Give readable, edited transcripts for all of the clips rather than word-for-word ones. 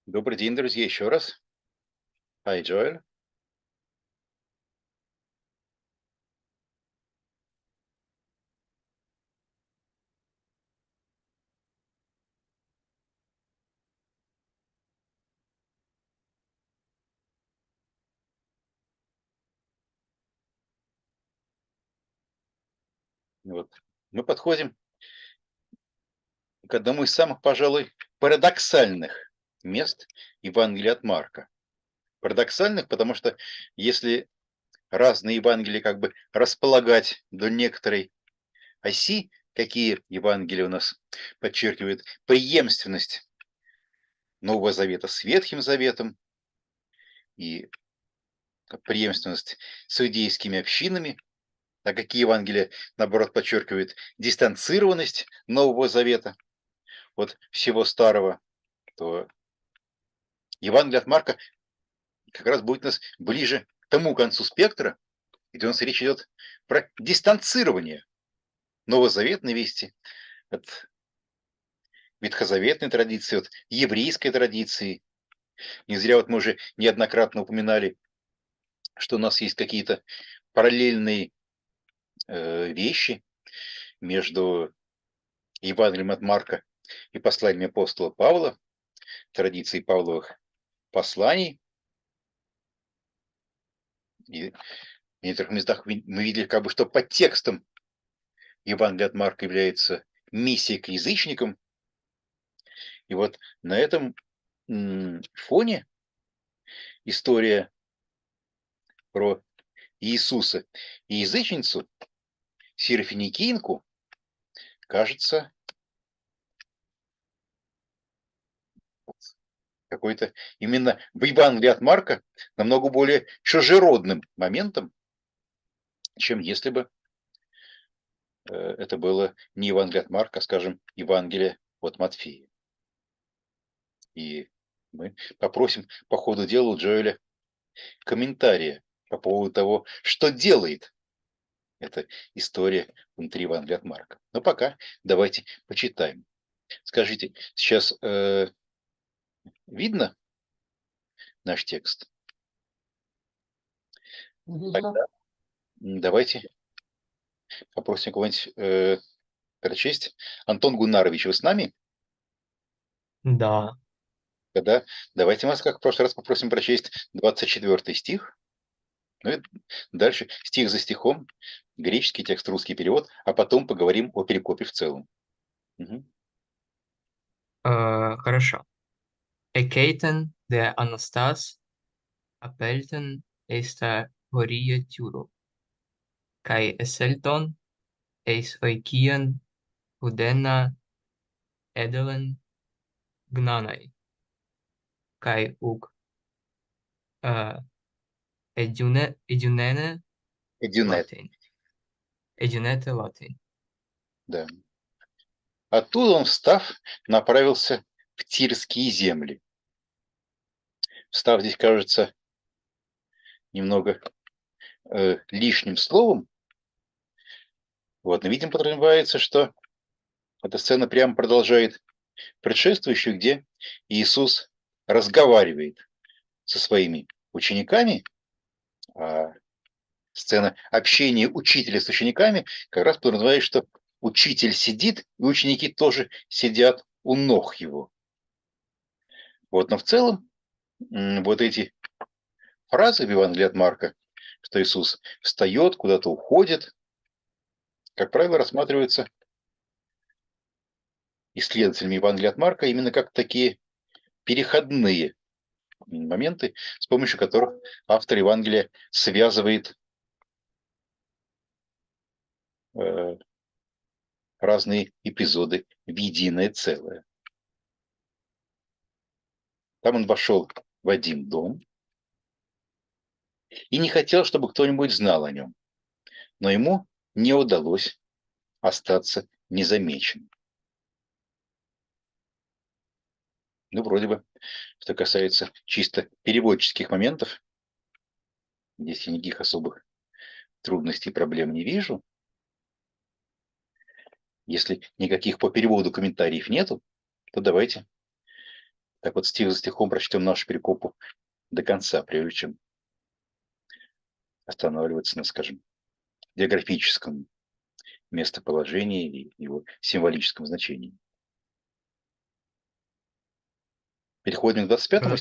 Добрый день, друзья, еще раз. Hi, Joel. Вот. Мы подходим к одному из самых, пожалуй, парадоксальных мест Евангелия от Марка. Парадоксальных, потому что если разные Евангелия как бы располагать до некоторой оси, какие Евангелия у нас подчеркивают преемственность Нового Завета с Ветхим Заветом и преемственность с иудейскими общинами, а какие Евангелия, наоборот, подчеркивают дистанцированность Нового Завета от всего старого, то Евангелие от Марка как раз будет у нас ближе к тому концу спектра, где у нас речь идет про дистанцирование новозаветной вести от ветхозаветной традиции, от еврейской традиции. Не зря вот мы уже неоднократно упоминали, что у нас есть какие-то параллельные вещи между Евангелием от Марка и посланиями апостола Павла, традицией Павловых посланий. И в некоторых местах мы видели, как бы, что под текстом Евангелие от Марка является миссией к язычникам. И вот на этом фоне история про Иисуса и язычницу, сирофиникийку, кажется какой-то именно в Евангелии от Марка намного более чужеродным моментом, чем если бы это было не Евангелие от Марка, а, скажем, Евангелие от Матфея. И мы попросим по ходу дела у Джоэля комментария по поводу того, что делает эта история внутри Евангелия от Марка. Но пока давайте почитаем. Скажите, сейчас видно наш текст? Видно. Тогда давайте попросим кого-нибудь прочесть. Антон Гуннарович, вы с нами? Да. Тогда давайте нас, как в прошлый раз, попросим прочесть 24 стих. Ну и дальше стих за стихом, греческий текст, русский перевод, а потом поговорим о перикопе в целом. Мгм. Хорошо. Εκέιτεν δε Αναστάς απέλτεν εις τα χωρία Τιούρου, καί εσέλτον εις οικίαν ουδένα έδελεν γνάναι, καί ουκ εδιουνένε Эдюнет, Λατин. Εδιουνέτε Латин. да. Оттуда он, встав, направился в Тирские земли. Встав здесь, кажется, немного лишним словом. Вот, но видим, подразумевается, что эта сцена прямо продолжает предшествующую, где Иисус разговаривает со своими учениками, а сцена общения учителя с учениками как раз подразумевает, что учитель сидит, и ученики тоже сидят у ног его. Вот, но в целом вот эти фразы в Евангелии от Марка, что Иисус встает, куда-то уходит, как правило, рассматриваются исследователями Евангелия от Марка именно как такие переходные моменты, с помощью которых автор Евангелия связывает э, разные эпизоды в единое целое. Там он вошел в один дом и не хотел, чтобы кто-нибудь знал о нем, но ему не удалось остаться незамеченным. Ну, вроде бы, что касается чисто переводческих моментов, здесь я никаких особых трудностей и проблем не вижу. Если никаких по переводу комментариев нету, то давайте Так вот, стих за стихом прочтем нашу перикопу до конца, прежде чем останавливаться на, скажем, географическом местоположении и его символическом значении. Переходим к 25-му.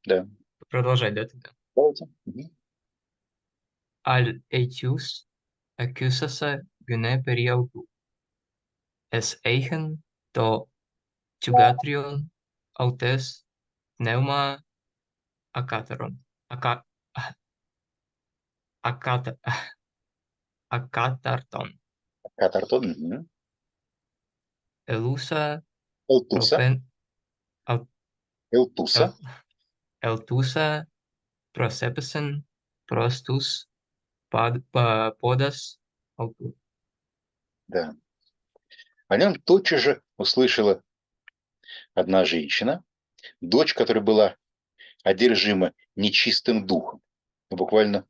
Да. Продолжать, да, тогда? Давайте. Мгм. Al etius accusasa gune periautu. Es eigen to tugatrion autes pneuma akataron. Akatarton. Катартон. Мгм. Elusa Элтуса. propen el, Элтуса. eltusa prosepesen prostus podas autu. Да. О нем тотчас же услышала одна женщина, дочь, которая была одержима нечистым духом. Буквально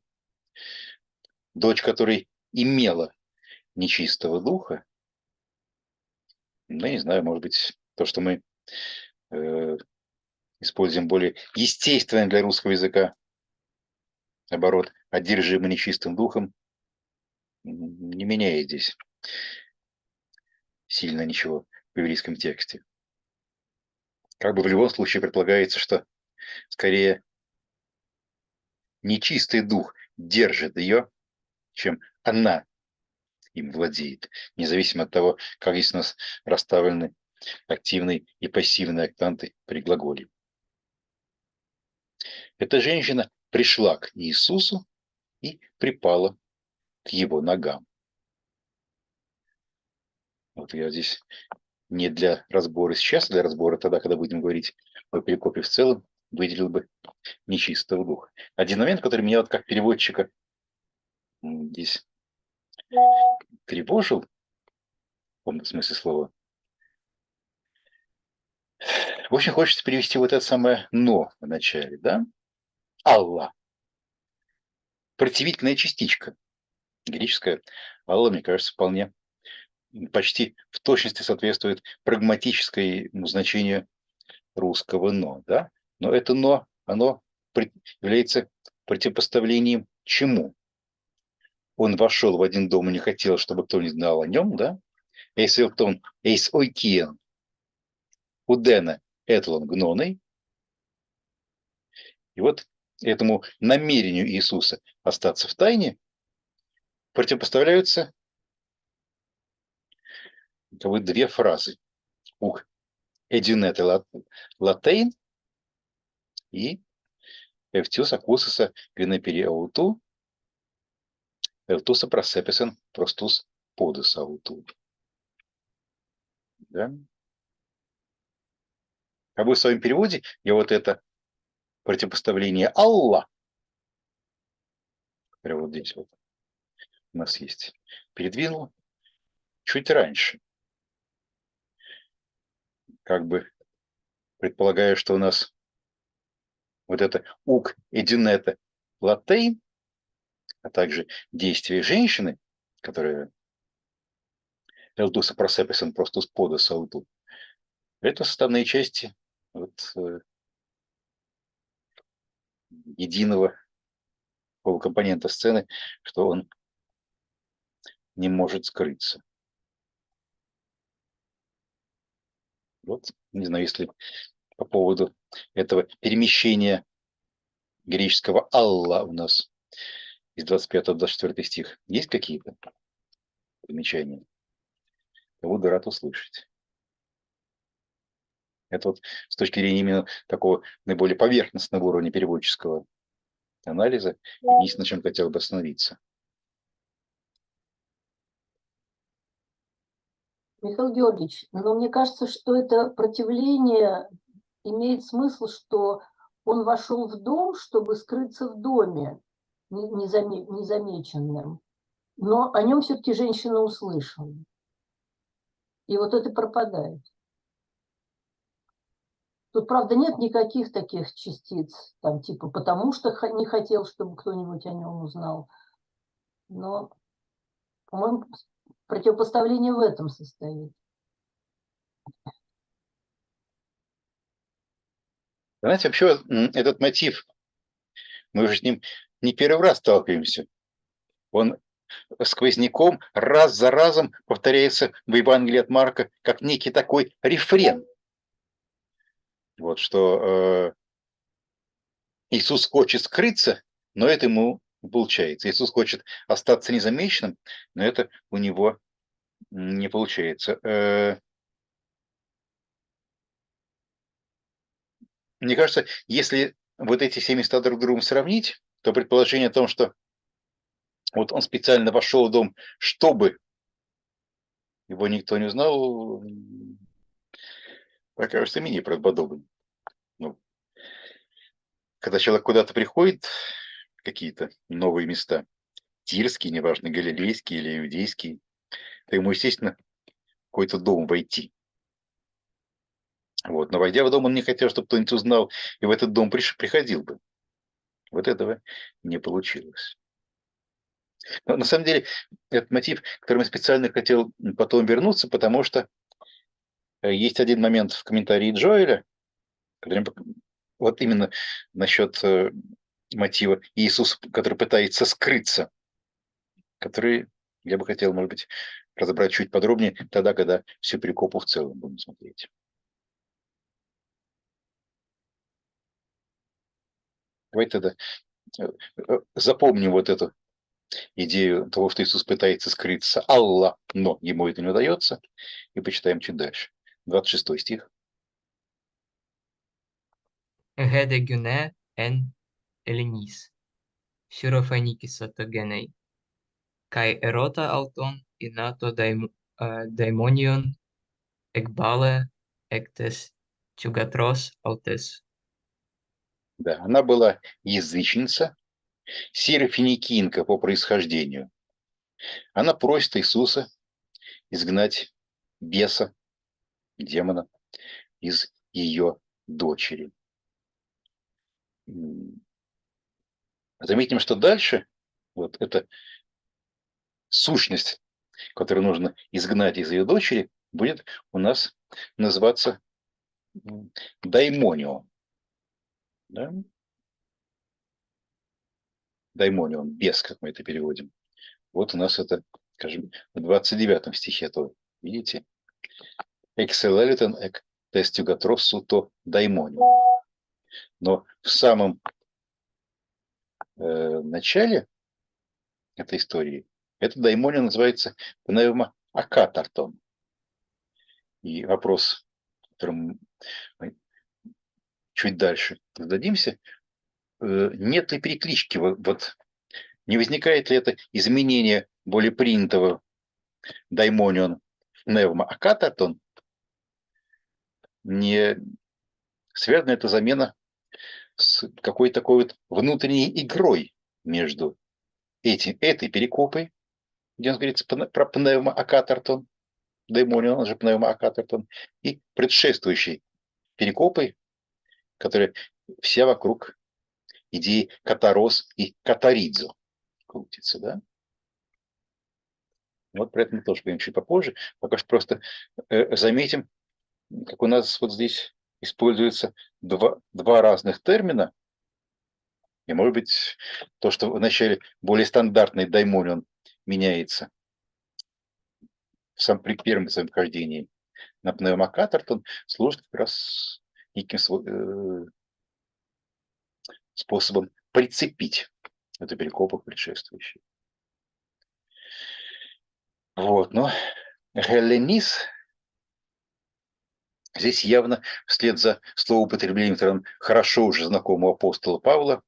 дочь, которой имела нечистого духа. Ну, не знаю, может быть, то, что мы э, используем более естественный для русского языка оборот одержима нечистым духом, не меняет здесь сильно ничего в еврейском тексте. Как бы в любом случае предполагается, что скорее нечистый дух держит ее, чем она им владеет, независимо от того, как здесь у нас расставлены активные и пассивные актанты при глаголе. Эта женщина пришла к Иисусу и припала к его ногам. Вот я здесь не для разбора сейчас, а для разбора тогда, когда будем говорить о перикопе в целом, выделил бы нечистого духа. Один момент, который меня вот как переводчика здесь тревожил, в полном смысле слова, очень хочется перевести вот это самое «но» в начале, да? Алла. Противительная частичка. Греческая Алла, мне кажется, вполне почти в точности соответствует прагматическому значению русского «но», да? Но это «но», оно является противопоставлением чему? Он вошел в один дом и не хотел, чтобы кто не знал о нем, да? Эйс Элтон, эйс ойкиен, удена этлон гноной. И вот этому намерению Иисуса остаться в тайне противопоставляются две фразы. Ух эдюнет латейн и эвтюс акусуса гвенепериауту эвтуса просеписен простус подус ауту. Да? Как бы в своем переводе я вот это противопоставление Алла, прямо вот здесь вот у нас есть, передвинул чуть раньше. Как бы предполагаю, что у нас вот это ук эдинета латейн, а также действие женщины, которая элдуса просеписен простус подус ауту, это составные части вот, единого полукомпонента сцены, что он не может скрыться. Вот, не знаю, если по поводу этого перемещения греческого «алла» у нас из 25-24 стих есть какие-то замечания? Я буду рад услышать. Это вот с точки зрения именно такого наиболее поверхностного уровня переводческого анализа, единственное, на чем хотел бы остановиться. Михаил Георгиевич, но мне кажется, что это противление имеет смысл, что он вошел в дом, чтобы скрыться в доме незамеченным, но о нем все-таки женщина услышала. И вот это пропадает. Тут, правда, нет никаких таких частиц, там, типа, потому что не хотел, чтобы кто-нибудь о нем узнал. Но, по-моему, противопоставление в этом состоит. Знаете, вообще этот мотив, мы уже с ним не первый раз сталкиваемся. Он сквозняком раз за разом повторяется в Евангелии от Марка как некий такой рефрен. Вот что Иисус хочет скрыться, но это ему не получается. Иисус хочет остаться незамеченным, но это у него не получается. Мне кажется, если вот эти все места друг с другом сравнить, то предположение о том, что вот он специально вошел в дом, чтобы его никто не узнал, окажется менее правдоподобным. Ну, когда человек куда-то приходит, в какие-то новые места, тирские, неважно, галилейские или иудейские, то ему, естественно, в какой-то дом войти. Вот. Но войдя в дом, он не хотел, чтобы кто-нибудь узнал, и в этот дом приходил бы. Вот этого не получилось. Но на самом деле, этот мотив, к которому я специально хотел потом вернуться, потому что есть один момент в комментарии Джоэля, который вот именно насчет мотива Иисуса, который пытается скрыться, который я бы хотел, может быть, разобрать чуть подробнее тогда, когда всю перикопу в целом будем смотреть. Давайте тогда запомним вот эту идею того, что Иисус пытается скрыться Аллах, но ему это не удается, и почитаем чуть дальше. 26 стих. Hedegune en Elenis, Syrophonikisa togenei, kai erota auton inato daimonion ekbale ectes tugatros autes. Да, она была язычница, сирофиникинка по происхождению. Она просит Иисуса изгнать беса, демона, из ее дочери. Заметим, что дальше вот эта сущность, которую нужно изгнать из ее дочери, будет у нас называться даймонион. Да? Даймонион, бес, как мы это переводим. Вот у нас это, скажем, в 29 стихе, то видите? Экселелитен эк тестюгатросу то даймонион. Но в самом начале этой истории этот даймонион называется пневмоакатартон. И вопрос, которым мы чуть дальше зададимся, нет ли переклички, вот не возникает ли это изменение более принятого даймонион пневмоакатартон, не связана эта замена с какой-то такой вот внутренней игрой между этой перикопой, где у нас говорится про пневмоакатартон, даймонион, он же пневмоакатартон, и предшествующей перикопой, которая вся вокруг идеи катарос и катаридзо крутится, да? Вот про это мы тоже поговорим чуть попозже. Пока что просто заметим, как у нас вот здесь используются два разных термина. И, может быть, то, что вначале более стандартный даймонион меняется при первом своем вхождении на пневмокатартон, служит как раз неким способом прицепить эту перекопу к предшествующей. Вот, но Гелленис здесь явно вслед за словоупотреблением, которое хорошо уже знакомого апостола Павла,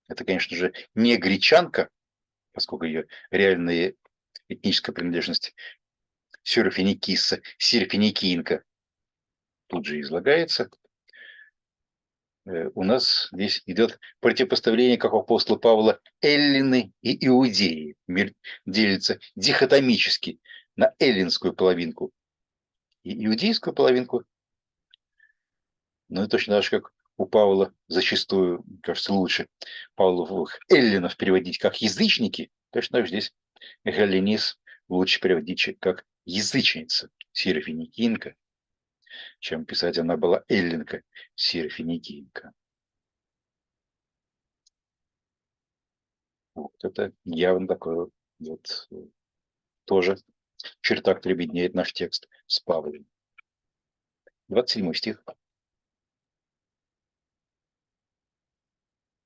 это, конечно же, не гречанка, поскольку ее реальная этническая принадлежность сирофиникиса, сирофиникиинка тут же излагается. У нас здесь идет противопоставление, как у апостола Павла, эллины и иудеи. Мир делится дихотомически на эллинскую половинку и иудейскую половинку. Ну и точно так же, как у Павла зачастую, кажется, лучше Павловых эллинов переводить как язычники, точно так же здесь галлинис лучше переводить как язычница, сирофиникинка. чем писать она была эллинка, сирофиникийка. Вот это явно такое вот тоже черта, которая объединяет наш текст с Павлом. 27 стих.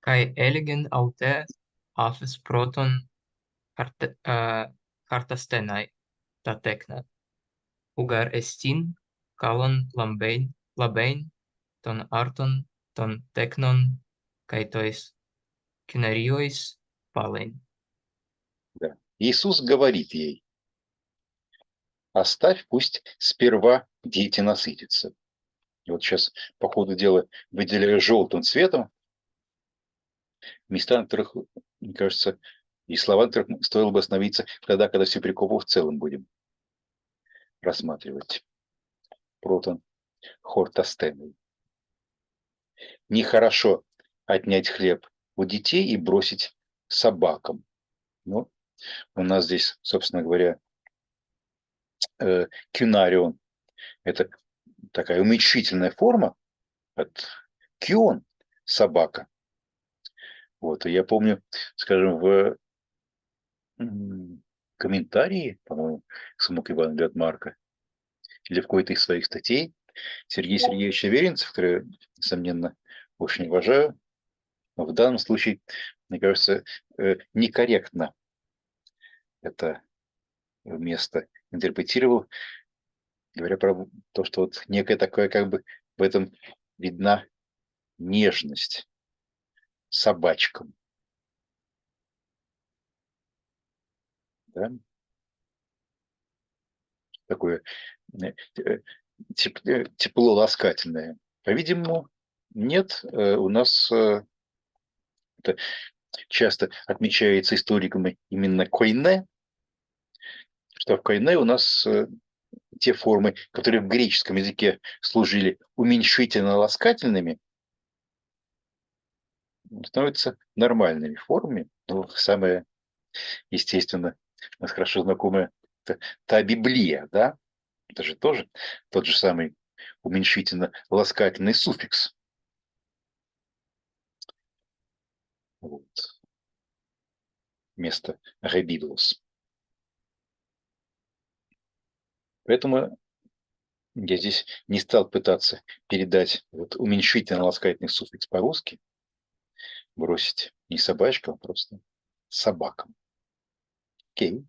Kai eligen aute afes proton kartastenai ta tekna. Ugar estin kalon labein ton arton ton teknon kai tois kynariois palein. Да. Иисус говорит ей: оставь, пусть сперва дети насытятся. И вот сейчас по ходу дела выделяю желтым цветом места, на которых, мне кажется, и слова, на которых стоило бы остановиться тогда, когда всю перикопу в целом будем рассматривать. Протон хортастеной. Нехорошо отнять хлеб у детей и бросить собакам. Ну, у нас здесь, собственно говоря, кюнарион – это такая уменьшительная форма от кион – собака. Вот, и я помню, скажем, в комментарии, по-моему, к самому Евангелию от Марка, или в какой-то из своих статей, Сергей Сергеевич Аверинцев, который я, несомненно, очень уважаю, но в данном случае, мне кажется, некорректно это место интерпретировал, говоря про то, что вот некая такая, как бы в этом видна нежность собачкам. Да? Такое тепло ласкательное. По-видимому, нет, у нас это часто отмечается историками именно койне, что в койне у нас те формы, которые в греческом языке служили уменьшительно-ласкательными, становятся нормальными формами. Ну, самое, естественно, у нас хорошо знакомая та Библия, да? Это же тоже тот же самый уменьшительно-ласкательный суффикс. Вот. Вместо «ребидлус». Поэтому я здесь не стал пытаться передать вот уменьшительно-ласкательный суффикс по-русски, бросить не собачкам, а просто собакам. Окей.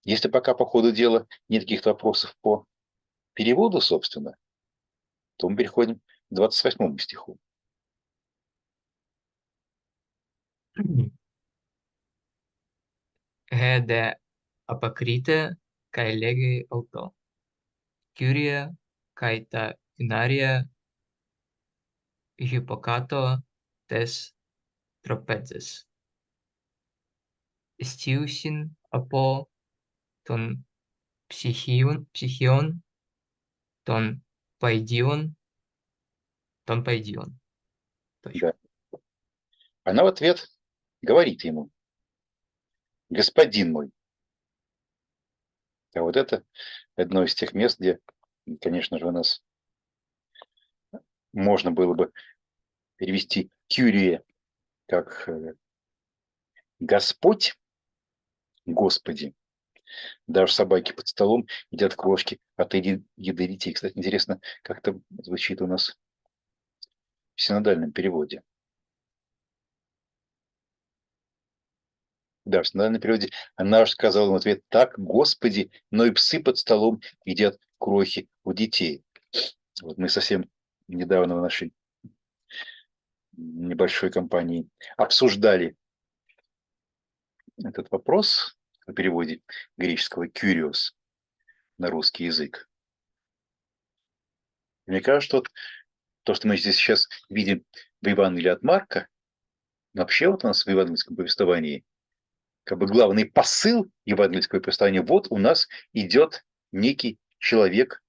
Если пока по ходу дела нет каких-то вопросов по переводу, собственно, то мы переходим к 28 стиху. He de apacrite kai lege auto. Kyrie kai ta kynaria hypocato tes trapezes. Stiusin apo ton psychion ton paidion Точка. Да. Она в ответ говорит ему: господин мой. А вот это одно из тех мест, где, конечно же, у нас можно было бы перевести «кюрие» как «Господь», «Господи». Даже собаки под столом едят крошки от еды детей. Кстати, интересно, как это звучит у нас в синодальном переводе. Да, в синодальном переводе она же сказала в ответ: так, Господи, но и псы под столом едят крохи у детей. Вот мы совсем недавно в нашей небольшой компании обсуждали этот вопрос о переводе греческого «кюриос» на русский язык. Мне кажется, что то, что мы здесь сейчас видим в Евангелии от Марка, вообще вот у нас в евангельском повествовании, как бы главный посыл евангельского повествования: вот у нас идет некий человек,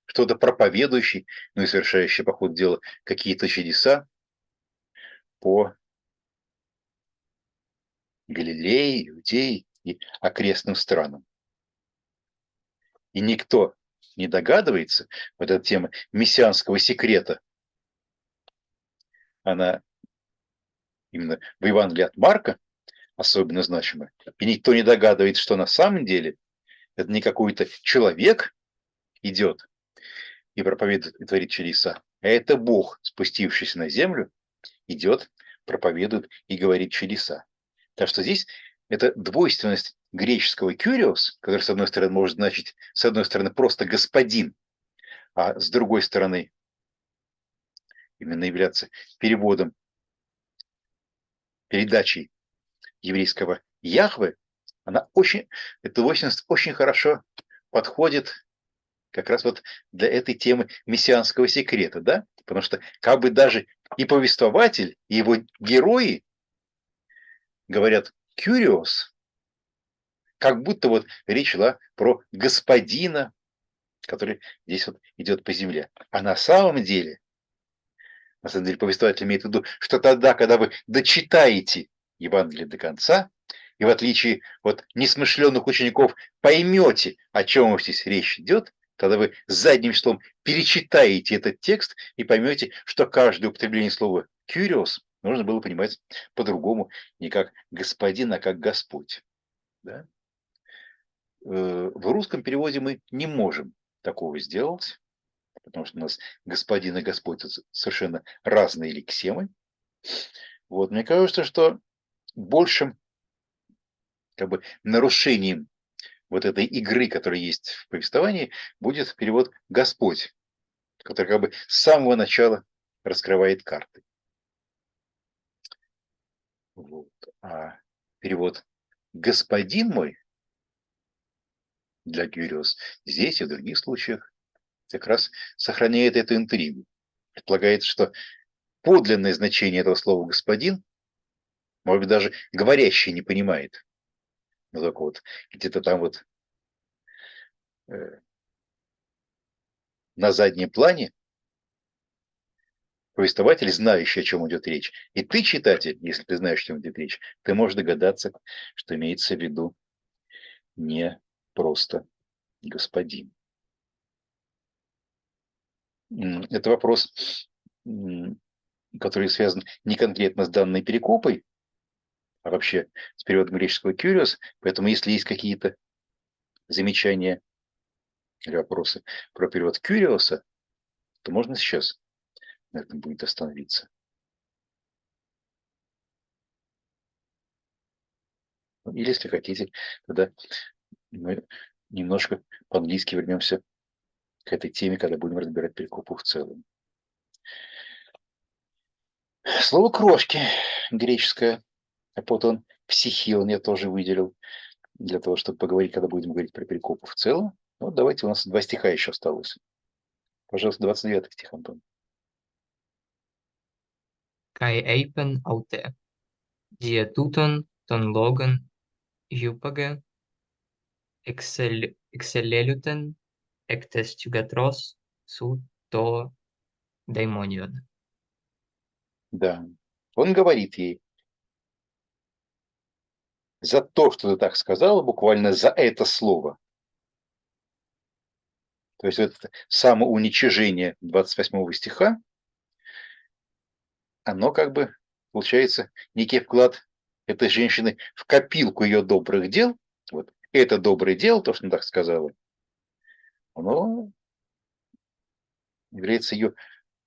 что-то проповедующий, ну и совершающий по ходу дела какие-то чудеса по Галилее, Иудее и окрестным странам. И никто не догадывается, вот эта тема мессианского секрета, она именно в Евангелии от Марка особенно значимая. И никто не догадывается, что на самом деле это не какой-то человек идет и проповедует и творит чудеса, а это Бог, спустившийся на землю, идет, проповедует и говорит чудеса. Так что здесь это двойственность греческого «кюриос», который, с одной стороны, может значить, с одной стороны, просто «господин», а с другой стороны, именно являться переводом, передачей еврейского «Яхве», она очень, эта двойственность очень хорошо подходит как раз вот для этой темы мессианского секрета, да? Потому что как бы даже и повествователь, и его герои говорят «кюриос», как будто вот речь шла про господина, который здесь вот идет по земле. А на самом деле повествователь имеет в виду, что тогда, когда вы дочитаете Евангелие до конца, и в отличие от несмышленных учеников поймете, о чем здесь речь идет, тогда вы задним числом перечитаете этот текст и поймете, что каждое употребление слова «кюриос» нужно было понимать по-другому, не как «господин», а как «Господь». Да? В русском переводе мы не можем такого сделать, потому что у нас господин и Господь совершенно разные лексемы. Вот, мне кажется, что большим как бы нарушением вот этой игры, которая есть в повествовании, будет перевод «Господь», который как бы с самого начала раскрывает карты. Вот. А перевод «Господин мой» для Кюриос здесь и в других случаях как раз сохраняет эту интригу. Предполагается, что подлинное значение этого слова «господин», может быть, даже говорящий не понимает. Ну, только вот где-то там вот на заднем плане повествователь, знающий, о чем идет речь. И ты, читатель, если ты знаешь, о чем идет речь, ты можешь догадаться, что имеется в виду не просто господин. Это вопрос, который связан не конкретно с данной перикопой, а вообще с переводом греческого «кюриос». Поэтому, если есть какие-то замечания или вопросы про перевод «кюриоса», то можно сейчас на этом будет остановиться. Или, если хотите, тогда мы немножко по-английски вернемся к этой теме, когда будем разбирать перикопу в целом. Слово «крошки» греческое, апотон психион я тоже выделил для того, чтобы поговорить, когда будем говорить про перикопу в целом. Вот давайте, у нас 2 стиха еще осталось. Пожалуйста, 29 стих, Антон. Kai eipen aute, die tuton ton logan jupage, exceleluten, ectes tugatros, su to daimonion. Да. Он говорит ей: за то, что ты так сказала, буквально за это слово. То есть это самоуничижение 28 стиха, оно как бы получается некий вклад этой женщины в копилку ее добрых дел. Вот это доброе дело, то, что она так сказала, оно является ее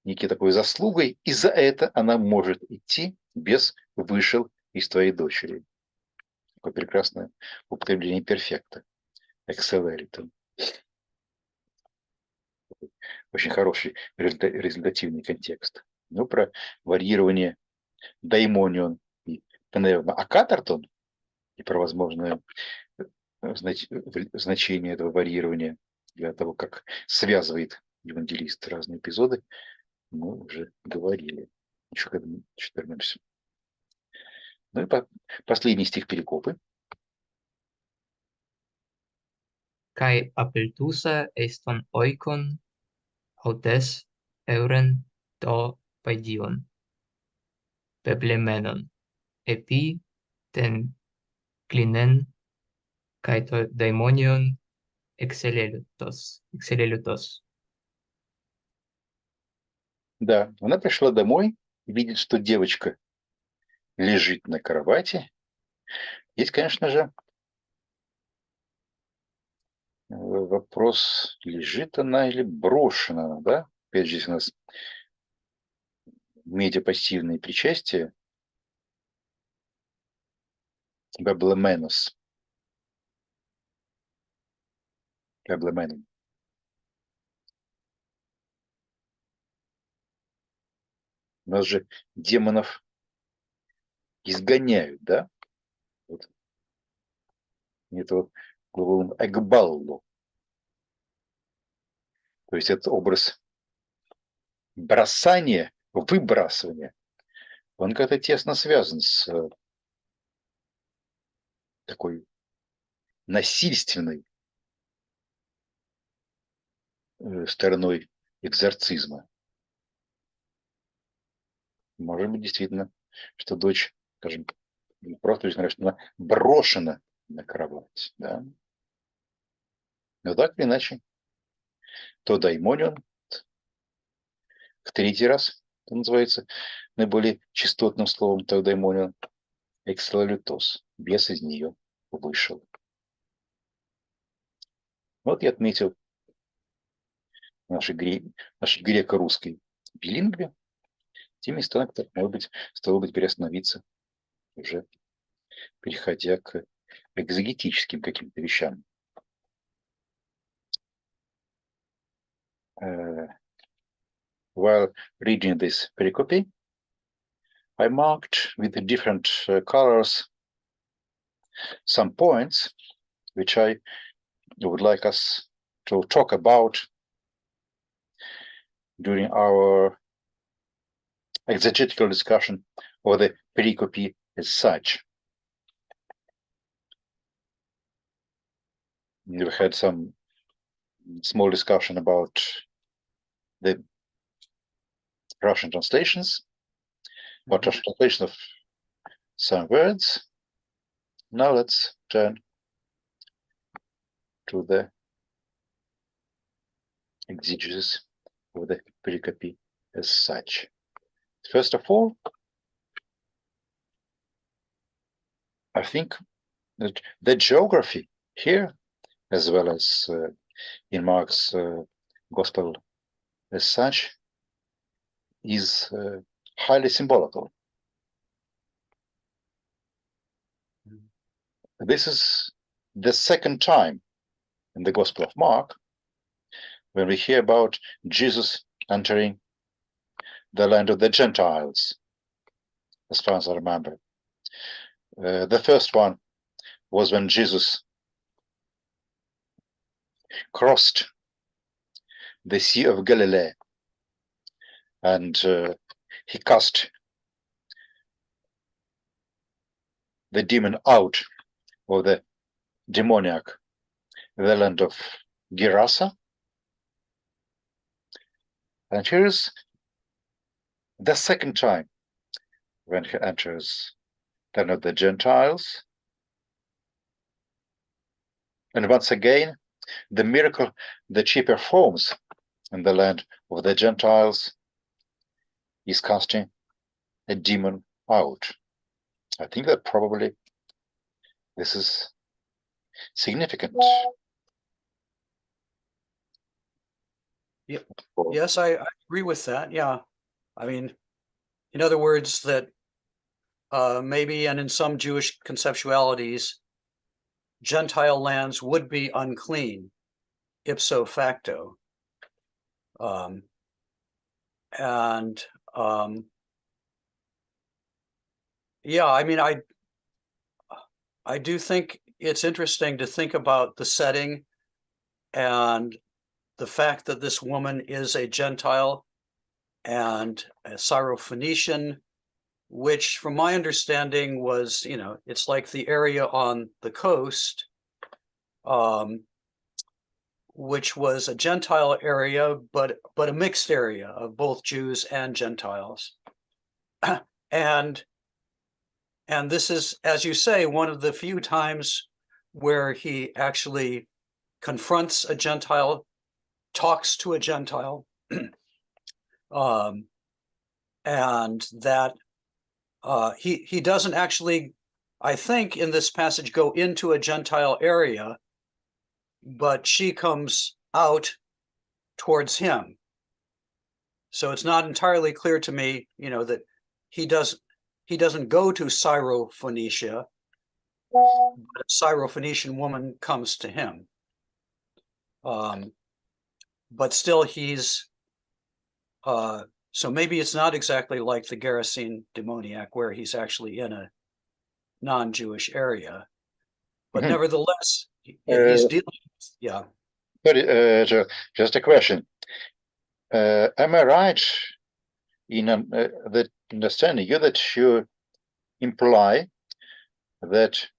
некой такой заслугой, и за это она может идти без «вышел из твоей дочери». Такое прекрасное употребление перфекта. Экселериtum. Очень хороший результативный контекст. Ну, про варьирование даймонион и пневмоакатартон и про возможное значение этого варьирования для того, как связывает евангелист разные эпизоды, мы уже говорили. Еще к этому вернемся. Ну и последний стих перикопы. Kai apeltusa eston oikon autes euren to paidion. Peplemenon. Epi ten clinen kai to daimonion Excelelitos. Excelelitos. Да, она пришла домой, видит, что девочка лежит на кровати. Есть, конечно же, вопрос, лежит она или брошена она, да? Опять же, здесь у нас медиапассивные причастия. Баблеменос. Баблеменом. У нас же демонов изгоняют, да? Вот. Это вот глаголом экбалло. То есть это образ бросания, выбрасывания. Он как-то тесно связан с такой насильственной стороной экзорцизма. Может быть, действительно, что дочь, скажем, просто говорят, что она брошена на кровать. Да? Но так или иначе, то даймонион, в третий раз, это называется наиболее частотным словом, то даймонион, экслалютос, бес из нее вышел. Вот я отметил нашей греко-русской билингве те места, на которых, может быть, стоило бы переостановиться, уже переходя к экзегетическим каким-то вещам. While reading this pericope, I marked with the different colors some points which I would like us to talk about during our exegetical discussion of the pericope as such. We had some small discussion about the Russian translations, or translation of some words. Now let's turn to the exegesis of the pericope as such. First of all, I think that the geography here, as well as in Mark's Gospel as such, is highly symbolical. This is the second time in the Gospel of Mark when we hear about Jesus entering the land of the Gentiles, as far as I remember. The first one was when Jesus crossed the Sea of Galilee and he cast the demon out of the demoniac, the land of Gerasa. And here's the second time when he enters the land of the Gentiles. And once again, the miracle that she performs in the land of the Gentiles is casting a demon out. I think that probably this is significant. Yep. Yes, I agree with that. Yeah. I mean, in other words, that maybe, and in some Jewish conceptualities, Gentile lands would be unclean ipso facto. Yeah, I mean, I do think it's interesting to think about the setting and the fact that this woman is a Gentile and a Syrophoenician, which from my understanding was, it's like the area on the coast, which was a Gentile area, but a mixed area of both Jews and Gentiles. And this is, as you say, one of the few times where he actually confronts a Gentile, talks to a Gentile, and that he doesn't actually, I think, in this passage go into a Gentile area, but she comes out towards him. So it's not entirely clear to me, that he doesn't go to Syrophoenicia, but a Syrophoenician woman comes to him. But still he's, so maybe it's not exactly like the Gerasene demoniac where he's actually in a non-Jewish area, but Mhm. nevertheless, he's dealing with, yeah. Sorry, just a question. Am I right in that understanding you that you imply that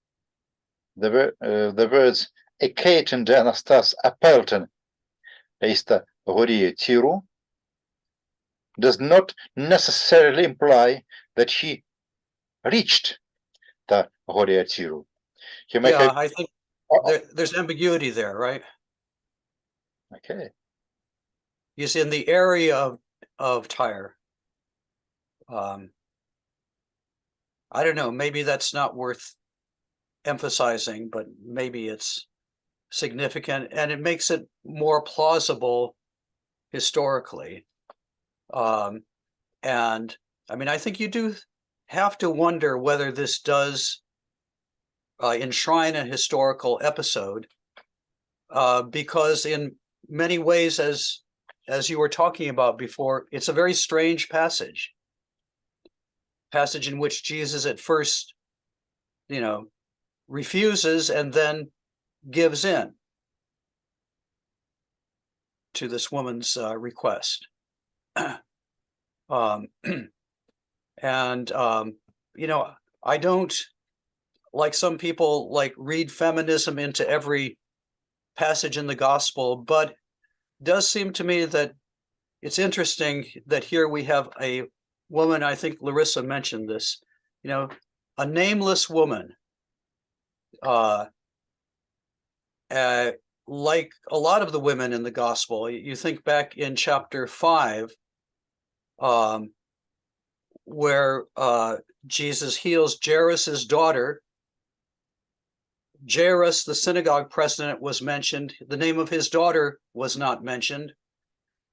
the words «Εκέιτεν de Anastas apelten eista Horia Tiru» does not necessarily imply that he reached the Horia Tiru. He may Yeah, have. I think there's ambiguity there, right? Okay. He's in the area of Tyre. I don't know, maybe that's not worth emphasizing, but maybe it's significant and it makes it more plausible historically. And I mean, I think you do have to wonder whether this does enshrine a historical episode, because in many ways, as you were talking about before, it's a very strange passage in which Jesus at first, refuses and then gives in to this woman's request. And I don't, like some people, read feminism into every passage in the gospel, but does seem to me that it's interesting that here we have a woman, I think Larissa mentioned this, a nameless woman, like a lot of the women in the gospel. You think back in chapter 5, where Jesus heals Jairus's daughter. Jairus, the synagogue president, was mentioned. The name of his daughter was not mentioned.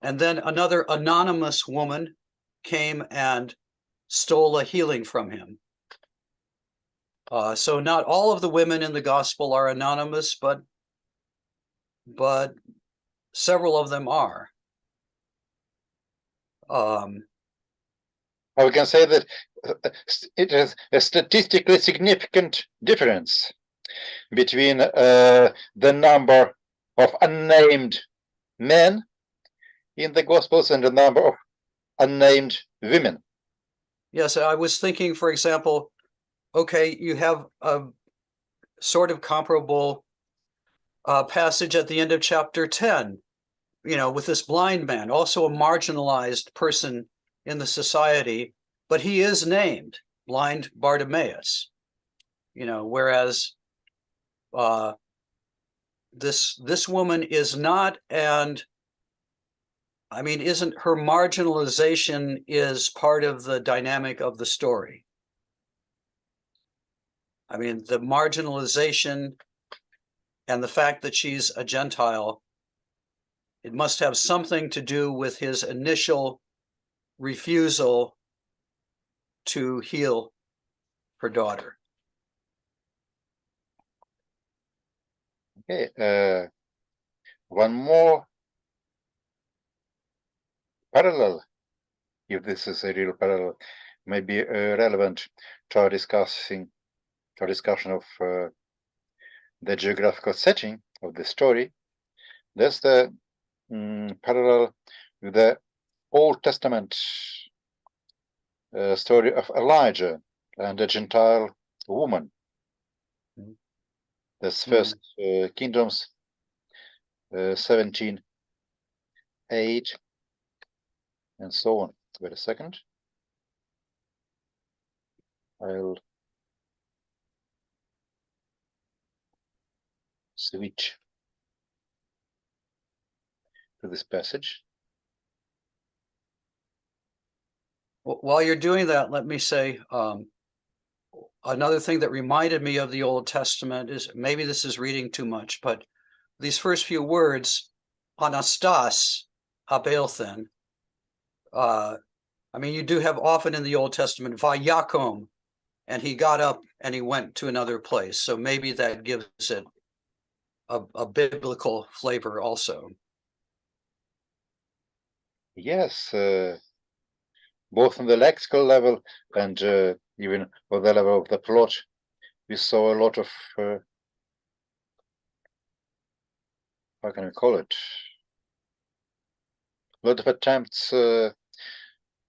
And then another anonymous woman came and stole a healing from him. So not all of the women in the gospel are anonymous, but several of them are. We can say that it is a statistically significant difference between the number of unnamed men in the Gospels and the number of unnamed women. Yes, I was thinking, for example, okay, you have a sort of comparable passage at the end of chapter 10, with this blind man, also a marginalized person in the society, but he is named blind Bartimaeus, whereas this woman is not, and I mean, isn't her marginalization is part of the dynamic of the story. I mean, the marginalization and the fact that she's a Gentile, it must have something to do with his initial refusal to heal her daughter. Okay, one more parallel, if this is a real parallel, may be relevant to our discussion of the geographical setting of the story. That's the parallel with the Old Testament story of Elijah and a Gentile woman. That's First Kingdoms 17:8 and so on. Wait a second. I'll switch to this passage. While you're doing that, let me say another thing that reminded me of the Old Testament is, maybe this is reading too much, but these first few words, anastas, abelthen, I mean, you do have often in the Old Testament, vayakom, and he got up and he went to another place. So maybe that gives it a biblical flavor also. Yes, both on the lexical level and even on the level of the plot, we saw a lot of, how can we call it? A lot of attempts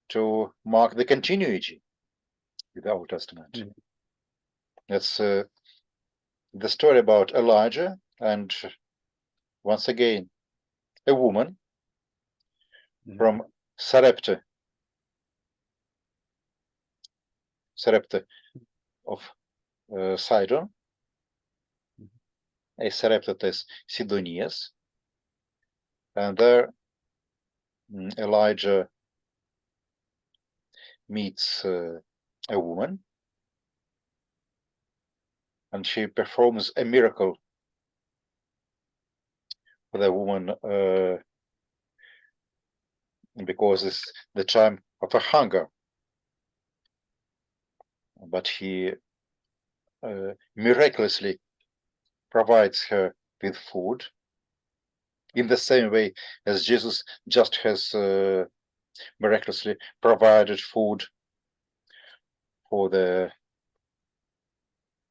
to mark the continuity with the Old Testament. Mm. That's the story about Elijah, and once again, a woman from Sarepta of Sidon, a Sarepta tes Sidonias, and there Elijah meets a woman, and she performs a miracle for the woman because it's the time of her hunger. But he miraculously provides her with food in the same way as Jesus just has miraculously provided food for the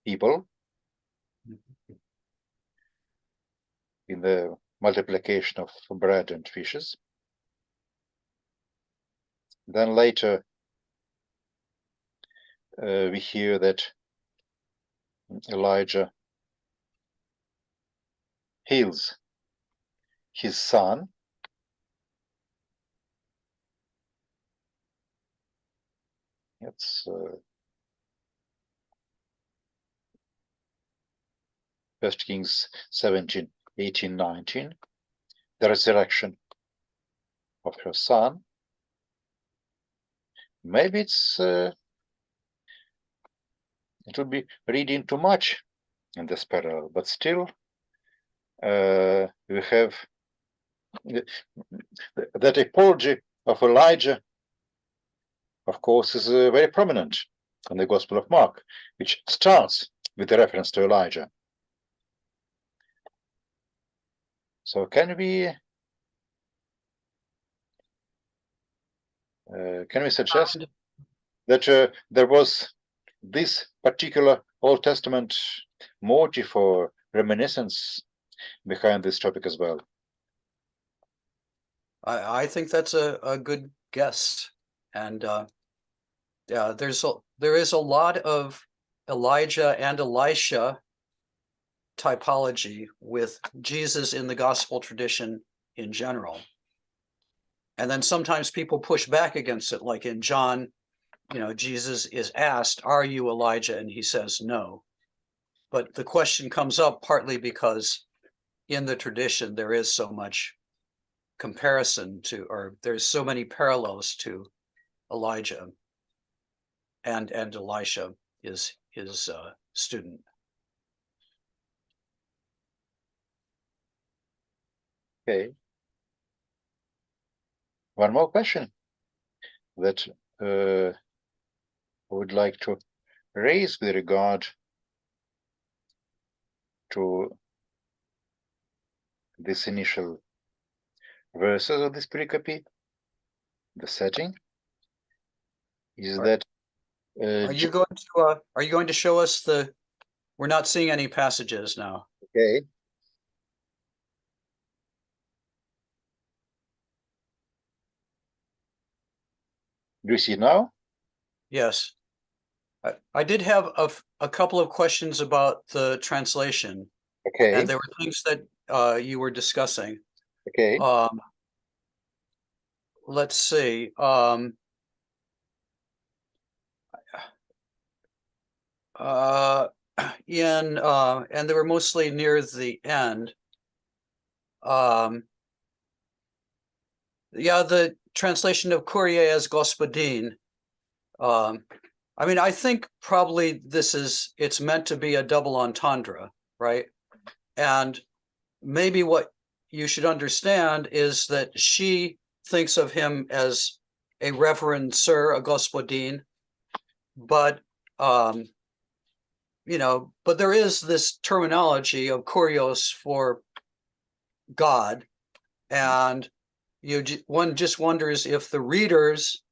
people in the multiplication of bread and fishes. Then later we hear that Elijah heals his son. It's 1 Kings 17, 18, 19, the resurrection of her son. Maybe it would be reading too much in this parallel, but still we have that apology of Elijah, of course, is very prominent in the Gospel of Mark, which starts with a reference to Elijah. So can we suggest that there was this particular Old Testament motive or reminiscence behind this topic as well? I think that's a good guess. And yeah, there is a lot of Elijah and Elisha typology with Jesus in the gospel tradition in general. And then sometimes people push back against it, like in John, Jesus is asked, "Are you Elijah?" And he says no. But the question comes up partly because in the tradition there is so much comparison to, or there's so many parallels to Elijah, and Elisha is his student. Okay. One more question that I would like to raise with regard to this initial verses of this pericope, the setting, is that Are you going to show us the? We're not seeing any passages now. okay. Do you see it now? Yes. I did have a couple of questions about the translation, Okay. and there were things that you were discussing. Okay. Let's see. And they were mostly near the end. Yeah, the translation of Kyrie as Господин. I mean, I think probably it's meant to be a double entendre, right? And maybe what you should understand is that she thinks of him as a reverend sir, a Господин, but but there is this terminology of kurios for God, and one just wonders if the readers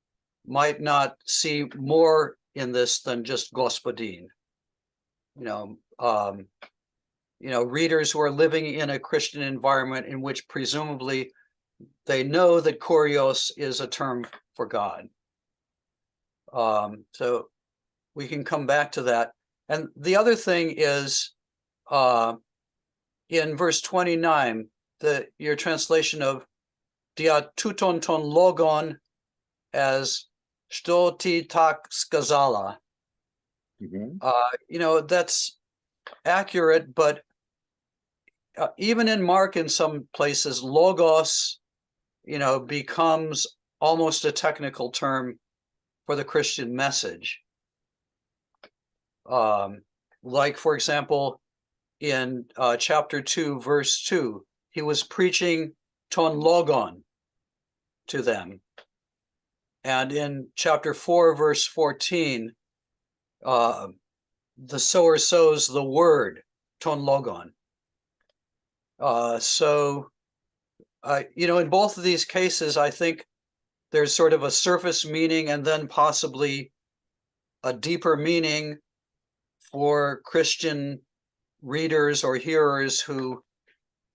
might not see more in this than just Господин. Readers who are living in a Christian environment in which presumably they know that kurios is a term for God. So we can come back to that. And the other thing is, in verse 29, your translation of dia tuton ton logon as stoti tak skazala. That's accurate, but even in Mark, in some places, logos, becomes almost a technical term for the Christian message. Like, for example, in chapter 2, verse 2, he was preaching ton logon to them. And in chapter 4, verse 14, the sower sows the word, ton logon. In both of these cases, I think there's sort of a surface meaning and then possibly a deeper meaning for Christian readers or hearers who,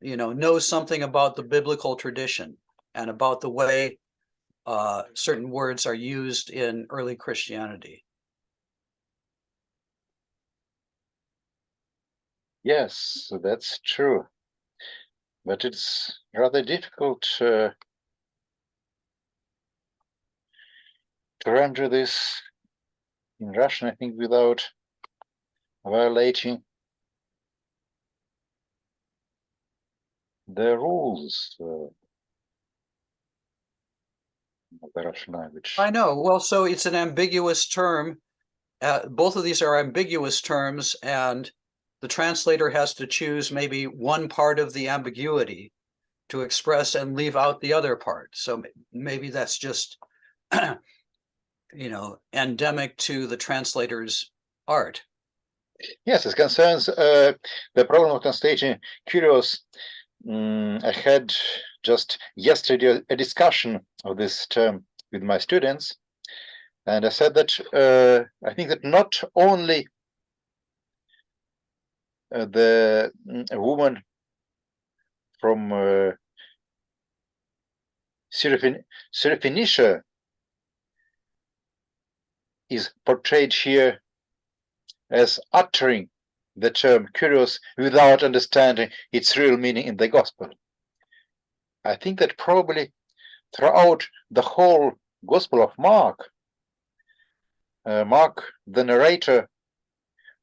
know something about the biblical tradition and about the way certain words are used in early Christianity. Yes, that's true. But it's rather difficult to render this in Russian, I think, without violating the rules of the Russian language. I know. Well, so it's an ambiguous term. Both of these are ambiguous terms, and the translator has to choose maybe one part of the ambiguity to express and leave out the other part. So maybe that's just, endemic to the translator's art. Yes, it concerns the problem of translating curios. I had just yesterday a discussion of this term with my students, and I said that I think that not only the woman from Syrophoenicia is portrayed here as uttering the term curios without understanding its real meaning in the gospel. I think that probably throughout the whole gospel of Mark, Mark, the narrator,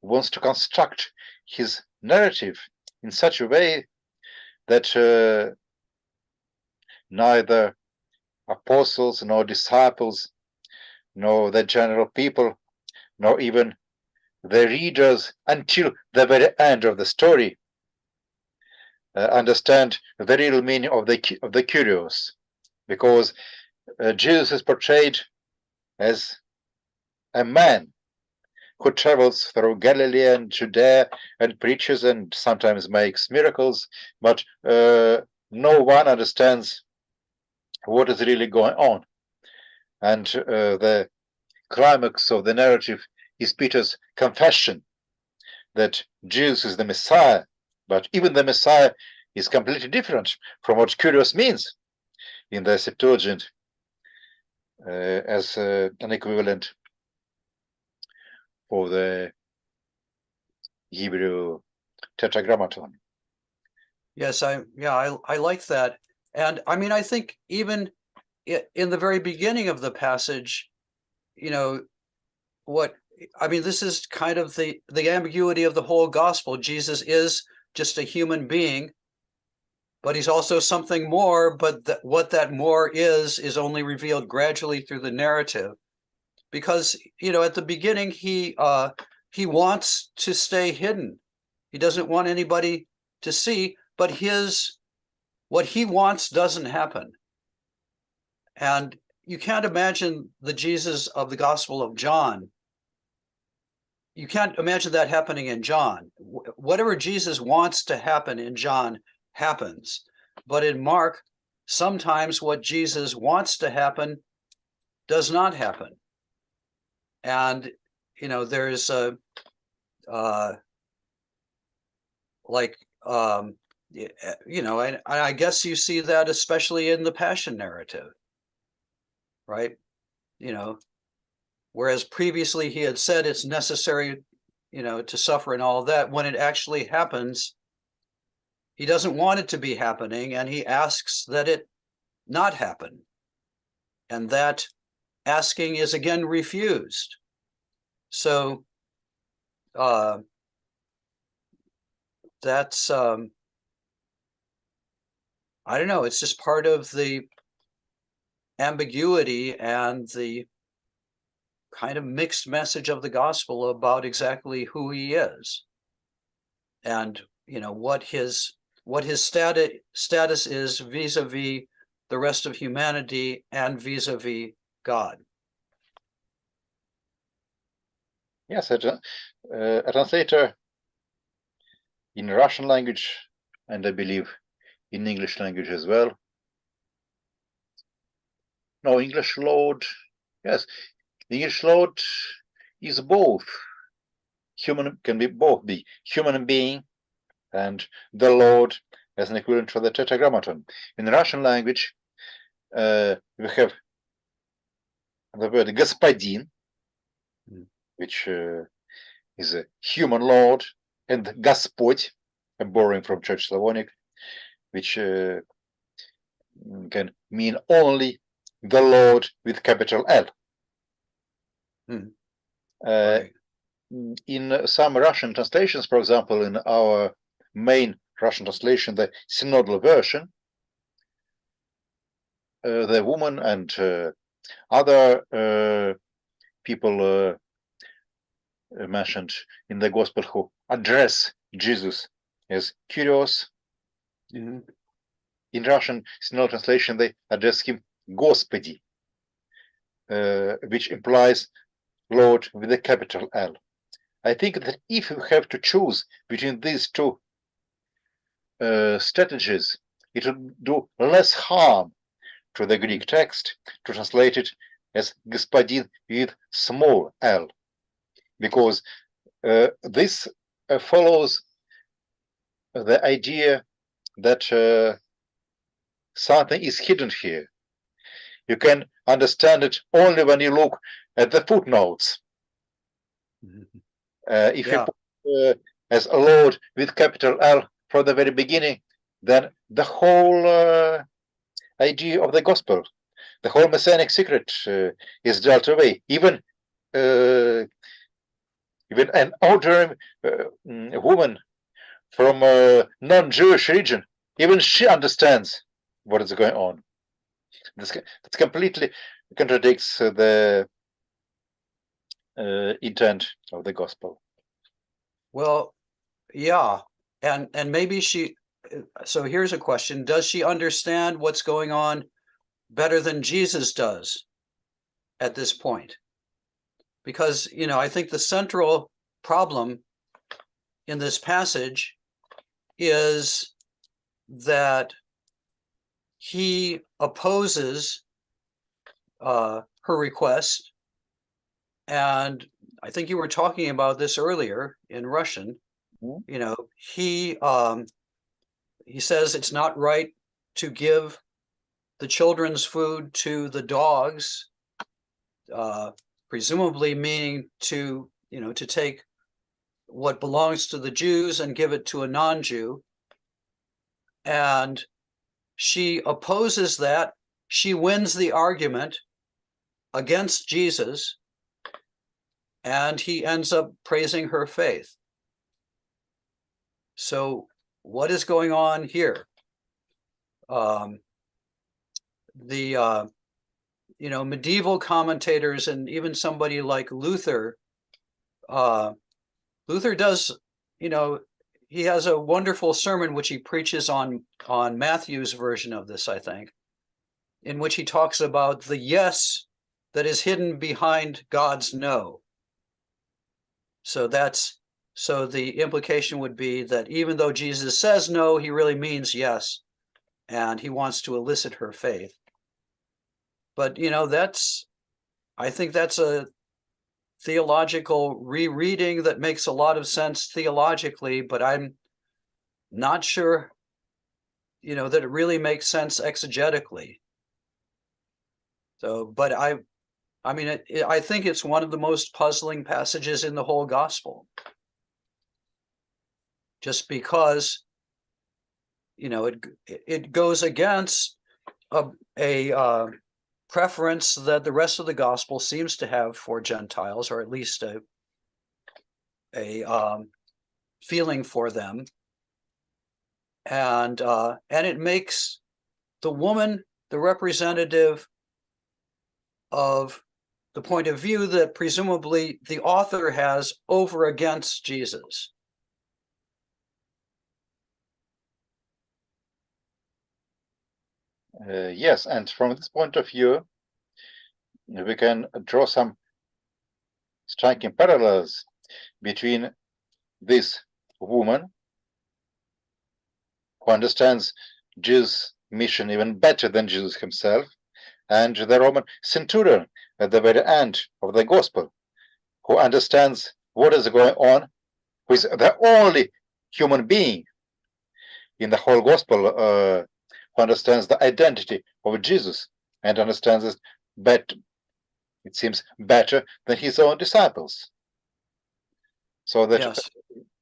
wants to construct his narrative in such a way that neither apostles nor disciples nor the general people nor even the readers until the very end of the story understand the real meaning of the curios, because Jesus is portrayed as a man who travels through Galilee and Judea and preaches and sometimes makes miracles, but no one understands what is really going on. And the climax of the narrative is Peter's confession that Jesus is the Messiah, but even the Messiah is completely different from what curios means in the Septuagint as an equivalent for the Hebrew tetragrammaton. Yes, I like that. And I mean, I think even in the very beginning of the passage, this is kind of the ambiguity of the whole gospel. Jesus is just a human being, but he's also something more, but what that more is only revealed gradually through the narrative. Because, you know, at the beginning, he wants to stay hidden. He doesn't want anybody to see, but what he wants doesn't happen. And you can't imagine the Jesus of the Gospel of John. You can't imagine that happening in John. Whatever Jesus wants to happen in John happens. But in Mark, sometimes what Jesus wants to happen does not happen. And, you know, there's a, you know, and I guess you see that especially in the Passion narrative, right? You know, whereas previously he had said it's necessary, you know, to suffer and all that, when it actually happens, he doesn't want it to be happening, and he asks that it not happen. And that asking is again refused. So that's, I don't know, it's just part of the ambiguity and the kind of mixed message of the gospel about exactly who he is, and, you know, what his status is vis-a-vis the rest of humanity and vis-a-vis God. Yes, a translator in Russian language, and I believe in English language as well. No, English Lord, yes, the English Lord is both human, can be both be human being and the Lord as an equivalent for the tetragrammaton. In Russian language, we have the word господин, which is a human Lord, and Господь, borrowing from Church Slavonic, which can mean only the Lord with capital L. Right. In some Russian translations, for example, in our main Russian translation, the synodal version, the woman and other people mentioned in the gospel who address Jesus as Kyrios. In Russian synodal translation, they address him Господи, which implies Lord with a capital L. I think that if you have to choose between these two strategies, it would do less harm to the Greek text to translate it as господин with small l, because this follows the idea that something is hidden here. You can understand it only when you look at the footnotes. If you put as a Lord with capital L from the very beginning, then the whole idea of the gospel, the whole messianic secret is dealt away. Even an ordinary woman from a non-Jewish region, even she understands what is going on. This completely contradicts the intent of the gospel. Well, yeah, and maybe she. So here's a question: does she understand what's going on better than Jesus does at this point? Because, you know, I think the central problem in this passage is that he opposes her request. And I think you were talking about this earlier in Russian. You know, he says it's not right to give the children's food to the dogs, presumably meaning to, you know, to take what belongs to the Jews and give it to a non-Jew. And she opposes that. She wins the argument against Jesus, and he ends up praising her faith. So what is going on here? medieval commentators and even somebody like Luther, Luther does, he has a wonderful sermon which he preaches on Matthew's version of this, I think, in which he talks about the yes that is hidden behind God's no. So the implication would be that even though Jesus says no, he really means yes, and he wants to elicit her faith. But, I think that's a theological rereading that makes a lot of sense theologically, but I'm not sure, that it really makes sense exegetically. So, but I think it's one of the most puzzling passages in the whole gospel. Just because, it goes against a preference that the rest of the gospel seems to have for Gentiles, or at least a feeling for them, and it makes the woman the representative of the point of view that presumably the author has over against Jesus. Yes, and from this point of view, we can draw some striking parallels between this woman who understands Jesus' mission even better than Jesus himself, and the Roman centurion at the very end of the gospel, who understands what is going on, who is the only human being in the whole gospel who understands the identity of Jesus and understands it better, it seems, better than his own disciples. So that Yes.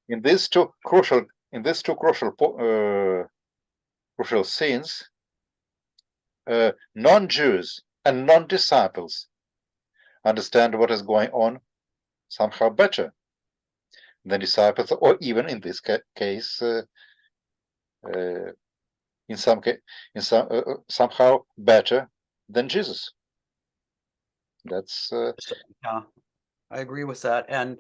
in these two crucial scenes, non-Jews and non-disciples understand what is going on somehow better than disciples, or even in this case, somehow better than Jesus. That's yeah, I agree with that. And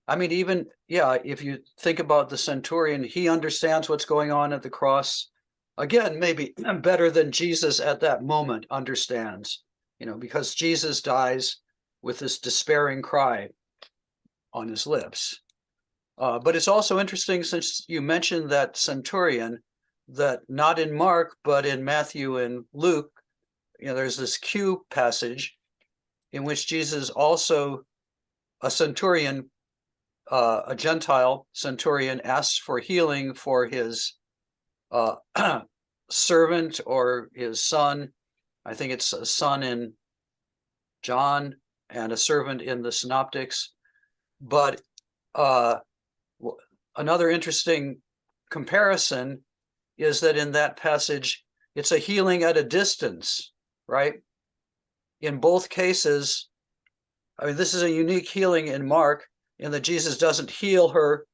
I mean, even if you think about the centurion, he understands what's going on at the cross. Again, maybe better than Jesus at that moment understands, because Jesus dies with this despairing cry on his lips. But it's also interesting, since you mentioned that centurion, that not in Mark, but in Matthew and Luke, there's this Q passage in which Jesus also, a centurion, a Gentile centurion, asks for healing for his servant or his son. I think it's a son in John and a servant in the Synoptics. But another interesting comparison is that in that passage, it's a healing at a distance, right? In both cases, I mean, this is a unique healing in Mark, in that Jesus doesn't heal her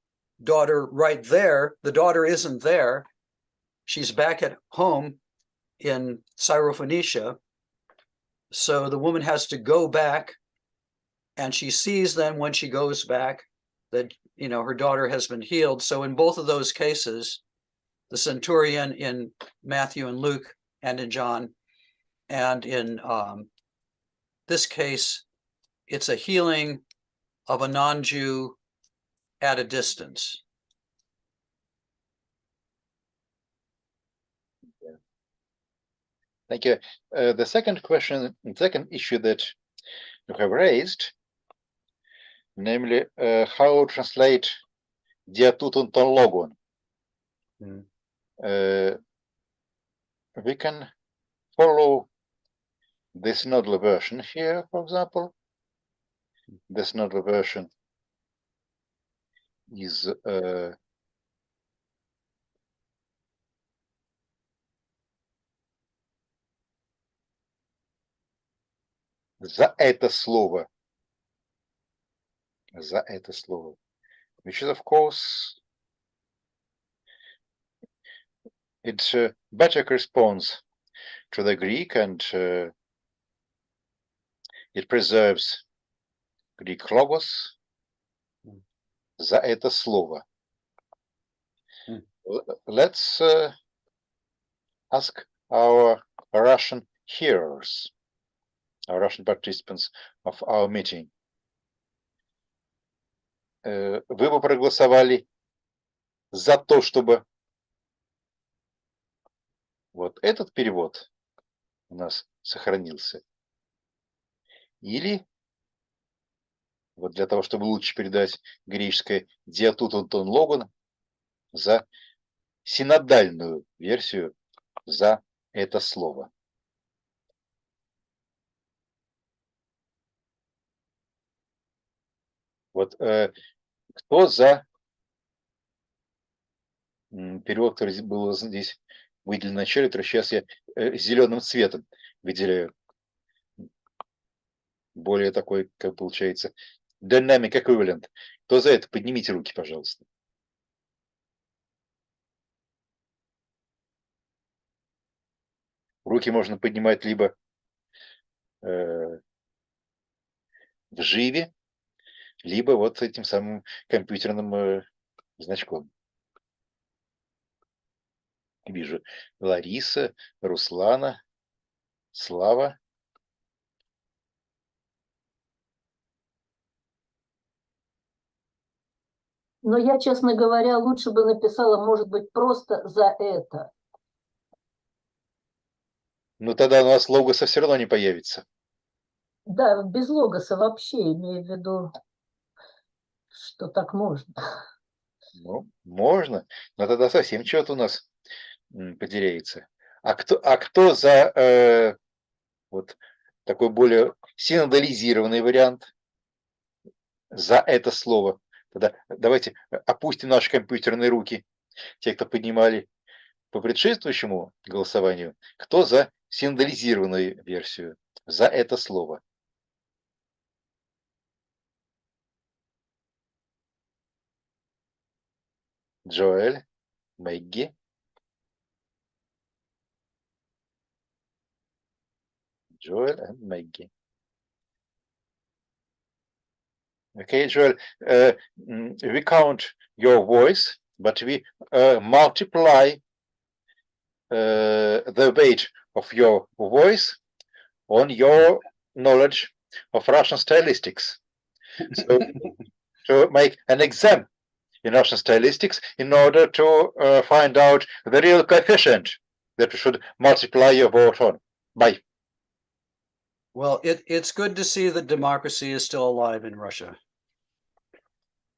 daughter right there. The daughter isn't there. She's back at home in Syrophoenicia. So the woman has to go back, and she sees then when she goes back that, her daughter has been healed. So in both of those cases, the centurion in Matthew and Luke and in John, and in this case, it's a healing of a non-Jew at a distance. Thank you. The second issue that you have raised, namely how to translate diatutun ton logon. We can follow the synodal version here, for example. The synodal version is за это слово, which is, of course, it better corresponds to the Greek, and it preserves Greek logos за это слово. Let's ask our Russian hearers, our Russian participants of our meeting. Вы бы проголосовали за то, чтобы вот этот перевод у нас сохранился? Или вот для того, чтобы лучше передать греческое «диатутон тон логон», за синодальную версию, за это слово? Вот кто за перевод, который был здесь выделен в начале, который сейчас я зеленым цветом выделяю. Более такой, как получается, dynamic equivalent. Кто за это? Поднимите руки, пожалуйста. Руки можно поднимать либо в живе, либо вот этим самым компьютерным значком. Вижу Лариса, Руслана, Слава. Но я, честно говоря, лучше бы написала, может быть, просто «за это». Ну тогда у нас логоса все равно не появится. Да, без логоса вообще, имею в виду, что так можно. Ну, можно, но тогда совсем что-то у нас потеряется. А кто за вот такой более синодализированный вариант? За это слово? Тогда давайте опустим наши компьютерные руки, те, кто поднимали по предшествующему голосованию. Кто за синодализированную версию? За это слово? Джоэль, Мэгги. Joel and Maggie. Okay, Joel, we count your voice, but we multiply the weight of your voice on your knowledge of Russian stylistics. So to make an exam in Russian stylistics in order to find out the real coefficient that we should multiply your vote on by. Well, it's good to see that democracy is still alive in Russia.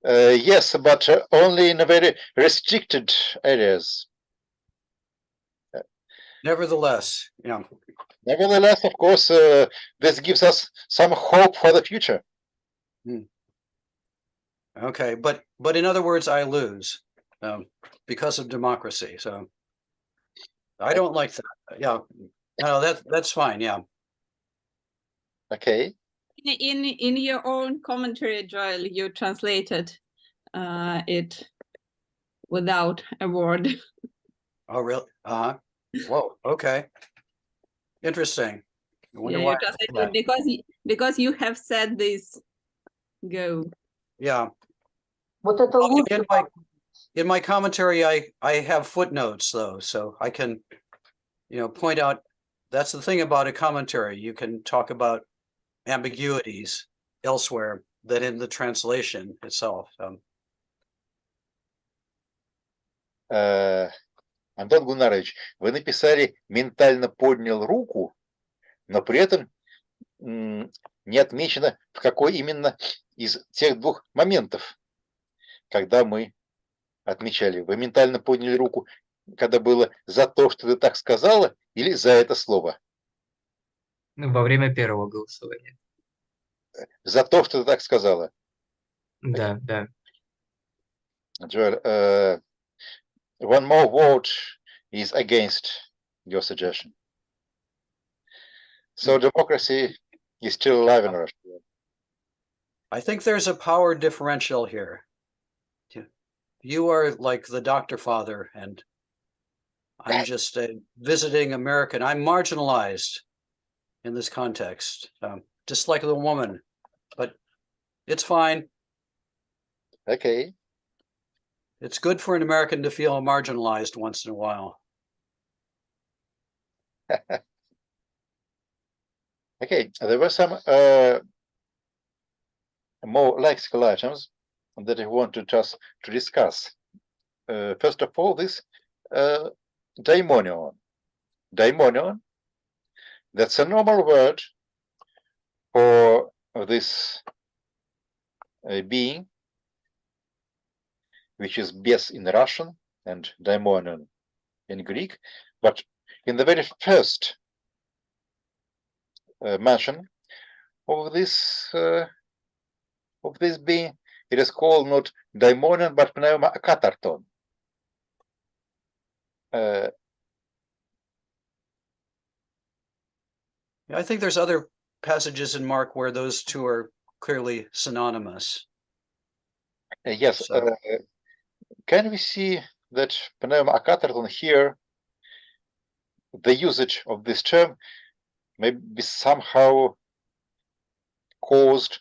Yes, but only in a very restricted areas. Nevertheless, yeah. Nevertheless, of course, this gives us some hope for the future. Okay, but in other words, I lose because of democracy. So I don't like that. Yeah, no, that's fine. Yeah. Okay. In your own commentary, Joel, you translated it without a word. Oh, really? Whoa. Okay. Interesting. I wonder Yeah, why you I did translated that. because you have said this. Go. Yeah. Вот это Well, лучше. in my commentary, I have footnotes though, so I can, point out. That's the thing about a commentary. You can talk about ambiguities elsewhere than in the translation itself. Антон Гуннарович, вы написали «ментально поднял руку», но при этом не отмечено, в какой именно из тех двух моментов, когда мы отмечали. Вы ментально подняли руку, когда было за то, что ты так сказала, или за это слово? Ну, во время первого голосования. За то, что ты так сказала. Да, да. Joel, one more vote is against your suggestion. So democracy is still alive in Russia. I think there's a power differential here. You are like the doctor father, and I'm just a visiting American. I'm marginalized in this context, just like the woman, but it's fine. Okay. It's good for an American to feel marginalized once in a while. Okay, there were some more lexical items that I wanted just to discuss. First of all, this daimonion. Daimonion, that's a normal word for this being, which is bes in Russian and daimonion in Greek, but in the very first mention of this being, it is called not daimonion but pneuma akatarton. I think there's other passages in Mark where those two are clearly synonymous. Yes, So- can we see that pneuma akatarton here, the usage of this term may be somehow caused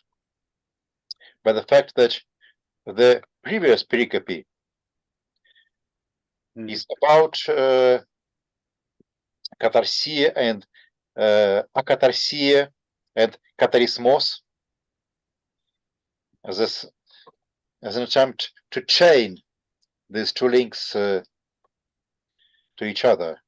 by the fact that the previous pericope is about katarsia and akatarsia and katarismos, as an attempt to chain these two links to each other.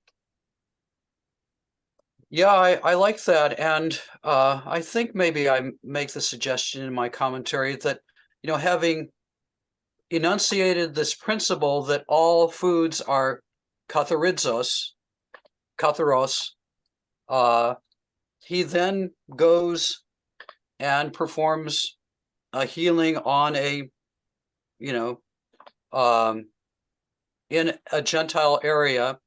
Yeah, I like that. And I think maybe I make the suggestion in my commentary that, having enunciated this principle that all foods are katharos, he then goes and performs a healing on a, in a Gentile area,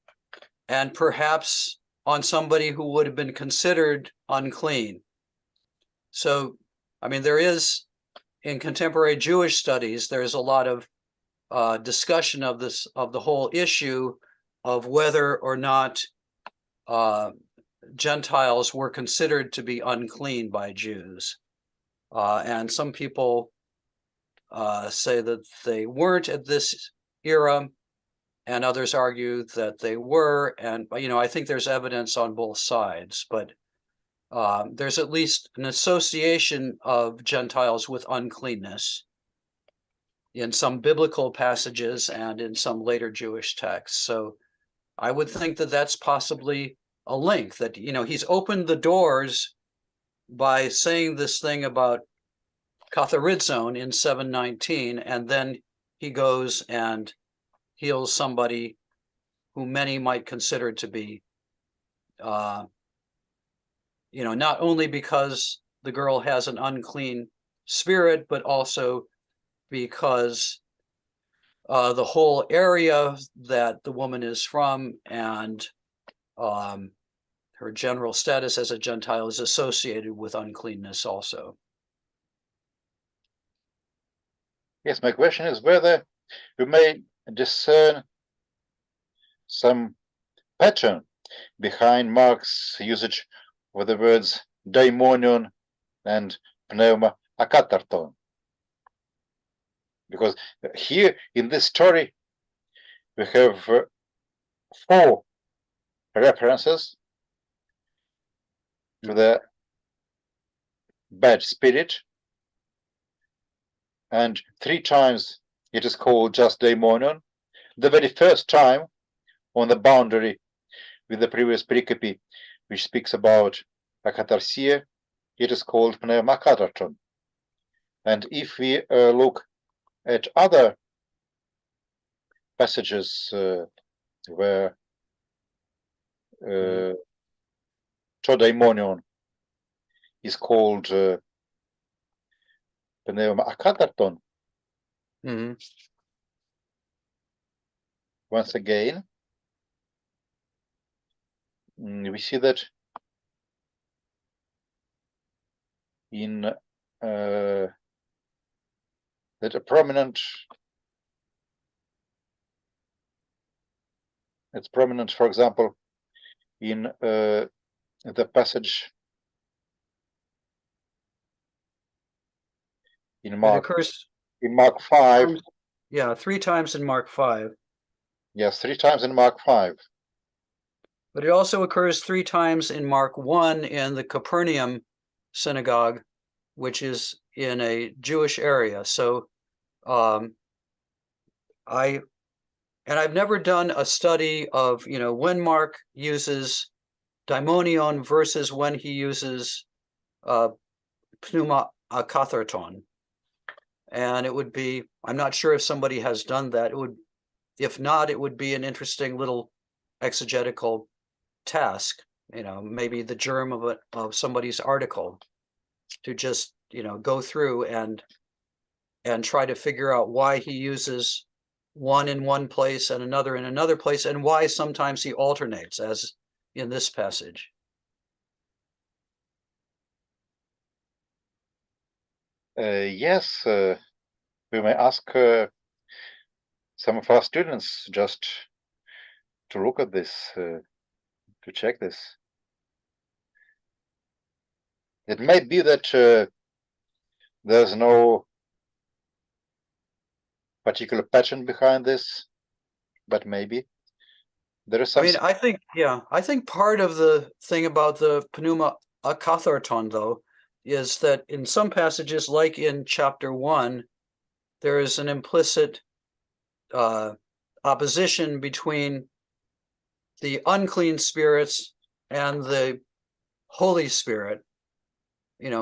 and perhaps on somebody who would have been considered unclean. So, I mean, there is, in contemporary Jewish studies, there's a lot of discussion of this, of the whole issue of whether or not Gentiles were considered to be unclean by Jews. And some people say that they weren't at this era, and others argue that they were. And, I think there's evidence on both sides, but there's at least an association of Gentiles with uncleanness in some biblical passages and in some later Jewish texts. So I would think that that's possibly a link, that, he's opened the doors by saying this thing about katharizon in 719, and then he goes and heals somebody who many might consider to be, not only because the girl has an unclean spirit, but also because the whole area that the woman is from and her general status as a Gentile is associated with uncleanness also. Yes, my question is whether we may discern some pattern behind Mark's usage of the words daimonion and pneuma akatarton. Because here in this story, we have 4 references to the bad spirit, and 3 times it is called just daimonion. The very first time on the boundary with the previous pericope, which speaks about akatarsia, it is called pneuma akatarton. And if we look at other passages where daimonion is called pneuma akatarton, once again, we see that in that a prominent It's prominent, for example, in the passage in It Mark, occurs in Mark 5. yeah, 3 times in Mark 5. Yes, 3 times in Mark 5. But it also occurs 3 times in Mark 1 in the Capernaum synagogue, which is in a Jewish area. So I've never done a study of, when Mark uses daimonion versus when he uses pneuma akatharton. And it would be, I'm not sure if somebody has done that. If not, it would be an interesting little exegetical task, maybe the germ of somebody's article, to just, go through and try to figure out why he uses one in one place and another in another place, and why sometimes he alternates, as in this passage. Yes, we may ask some of our students just to look at this, to check this. It may be that there's no particular pattern behind this, but maybe there is some. I think part of the thing about the pneuma akatharton, though, is that in some passages, like in chapter 1, there is an implicit opposition between the unclean spirits and the Holy Spirit,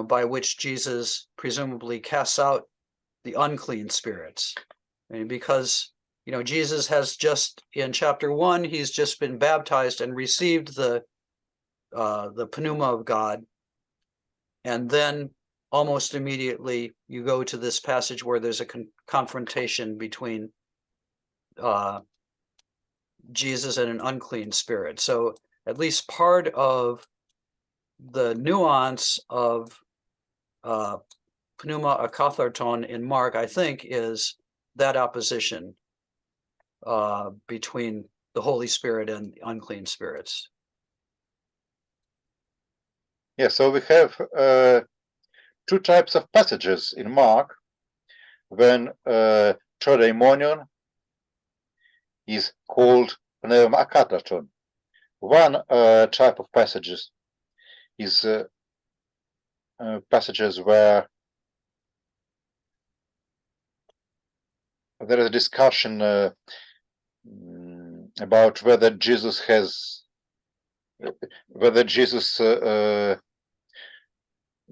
by which Jesus presumably casts out the unclean spirits. Because Jesus has just, in chapter 1, he's just been baptized and received the pneuma of God, and then almost immediately you go to this passage where there's a confrontation between Jesus and an unclean spirit. So at least part of the nuance of pneuma akatharton in Mark, I think, is that opposition between the Holy Spirit and the unclean spirits. Yeah, so we have 2 types of passages in Mark when trodaimonion is called pneuma akatharton. One type of passages is passages where there is a discussion about whether Jesus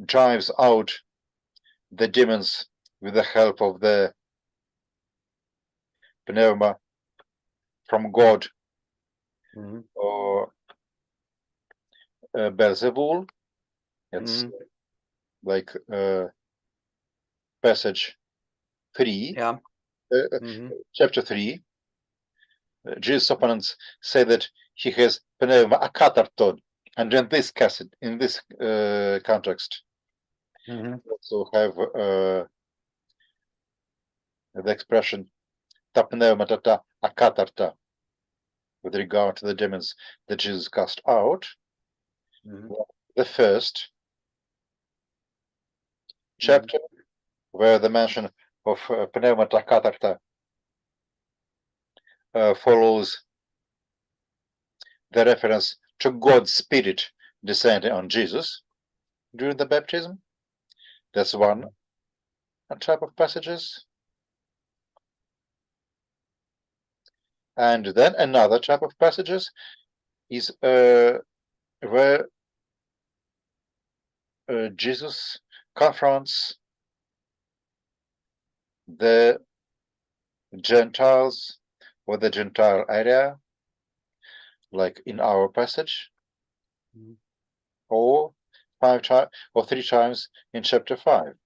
drives out the demons with the help of the pneuma from God or Beelzebul. It's like passage 3, chapter 3. Jesus' opponents say that he has pneuma akatharton, and in this context, also have the expression ta pneuma tata akatharta with regard to the demons that Jesus cast out. The first chapter, where the mention of pneuma akatharta follows the reference to God's Spirit descending on Jesus during the baptism. That's one type of passages. And then another type of passages is where Jesus confronts the Gentiles or the Gentile area, like in our passage, or 3 times in chapter 5.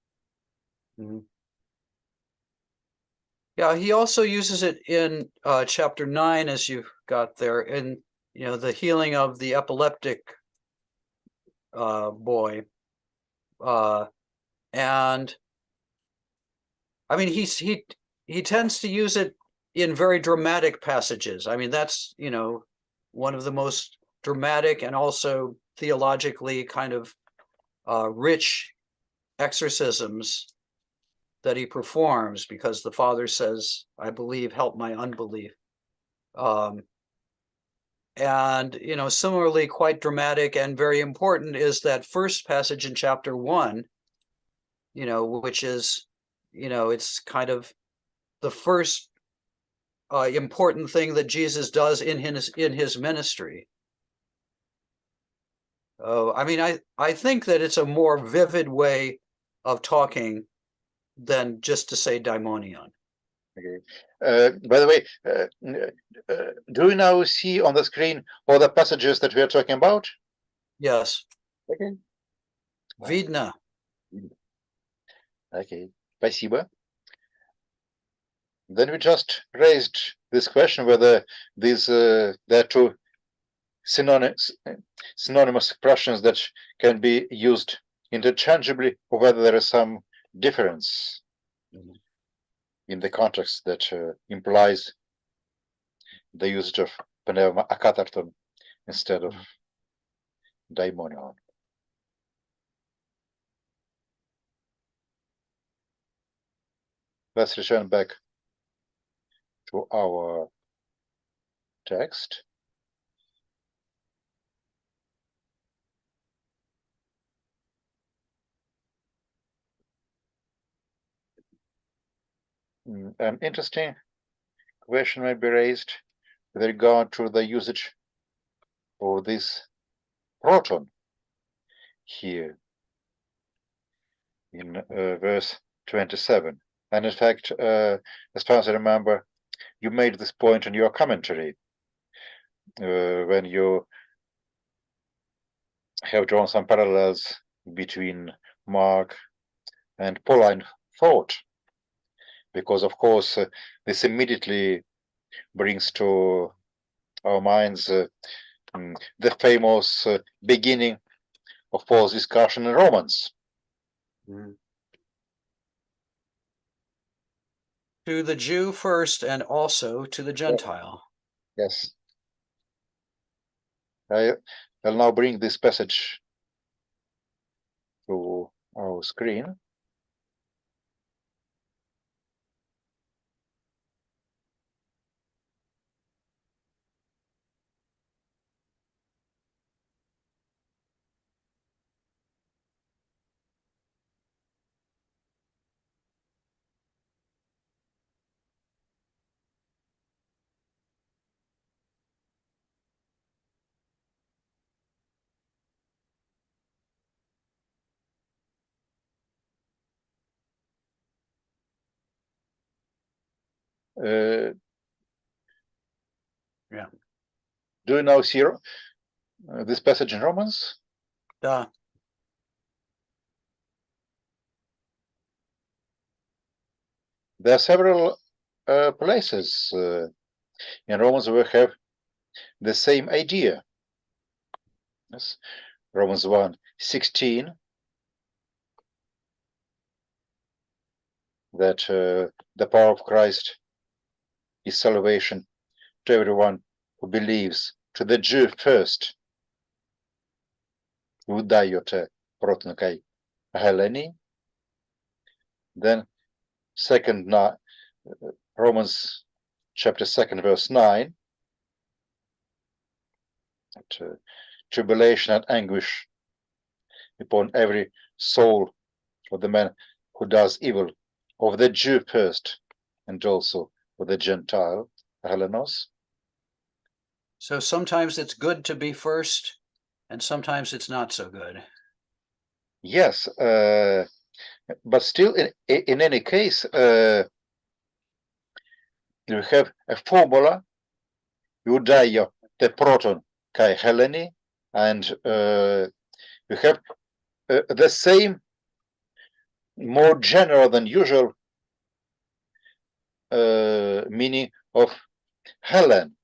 Yeah, he also uses it in chapter 9, as you've got there, in the healing of the epileptic boy, and I mean he tends to use it in very dramatic passages. I mean, that's, you know, one of the most dramatic and also theologically kind of rich exorcisms that he performs, because the Father says, I believe, help my unbelief. And, you know, similarly, quite dramatic and very important is that first passage in chapter 1, you know, which is, you know, it's kind of the first important thing that Jesus does in his ministry. I mean, I think that it's a more vivid way of talking than just to say daimonion. Okay. By the way, do you now see on the screen all the passages that we are talking about? Yes. Okay. Vidna. Okay. Спасибо. Then we just raised this question whether these there are two synonymous expressions that can be used interchangeably, or whether there is some difference in the context that implies the usage of pneuma akatarton instead of daimonion. Let's return back to our text. An interesting question may be raised with regard to the usage of this proton here in verse 27. And in fact, as far as I remember, you made this point in your commentary when you have drawn some parallels between Mark and Pauline thought, because of course this immediately brings to our minds the famous beginning of Paul's discussion in Romans. To the Jew first and also to the Gentile. Yes. I'll now bring this passage to our screen. Yeah. Do you now see this passage in Romans? Yeah. There are several places in Romans where we have the same idea. Yes. Romans 1:16, that the power of Christ is salvation to everyone who believes, to the Jew first. V'dayote proton kai Helleni. Then Romans chapter 2 verse 9, that, tribulation and anguish upon every soul of the man who does evil, of the Jew first, and also of the Gentile, Hellenos. So sometimes it's good to be first, and sometimes it's not so good. Yes, but still, in any case, you have a formula, Judaio te proton kai Helleni, and you have the same, more general than usual meaning of Hellen,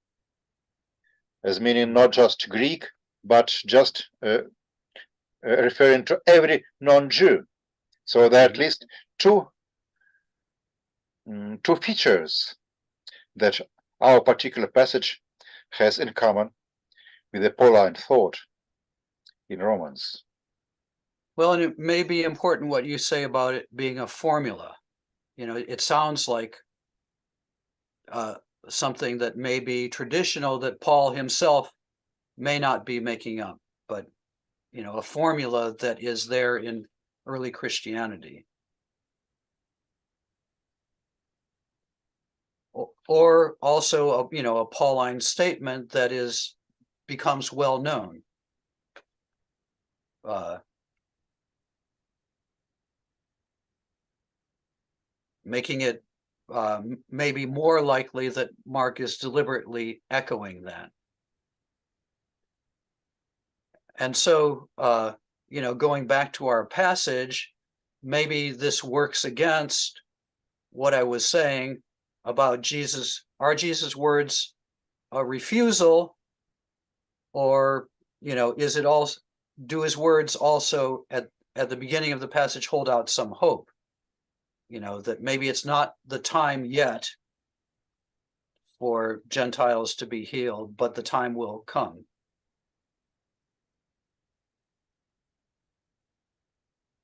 as meaning not just Greek, but just referring to every non-Jew. So there are at least two features that our particular passage has in common with the Pauline thought in Romans. Well, and it may be important what you say about it being a formula. You know, it sounds like something that may be traditional that Paul himself may not be making up, but, you know, a formula that is there in early Christianity. Or also, you know, a Pauline statement that becomes well known. Making it maybe more likely that Mark is deliberately echoing that. And so, you know, going back to our passage, maybe this works against what I was saying about Jesus. Are Jesus' words a refusal, or, you know, is it also, do his words also at the beginning of the passage hold out some hope? You know, that maybe it's not the time yet for Gentiles to be healed, but the time will come.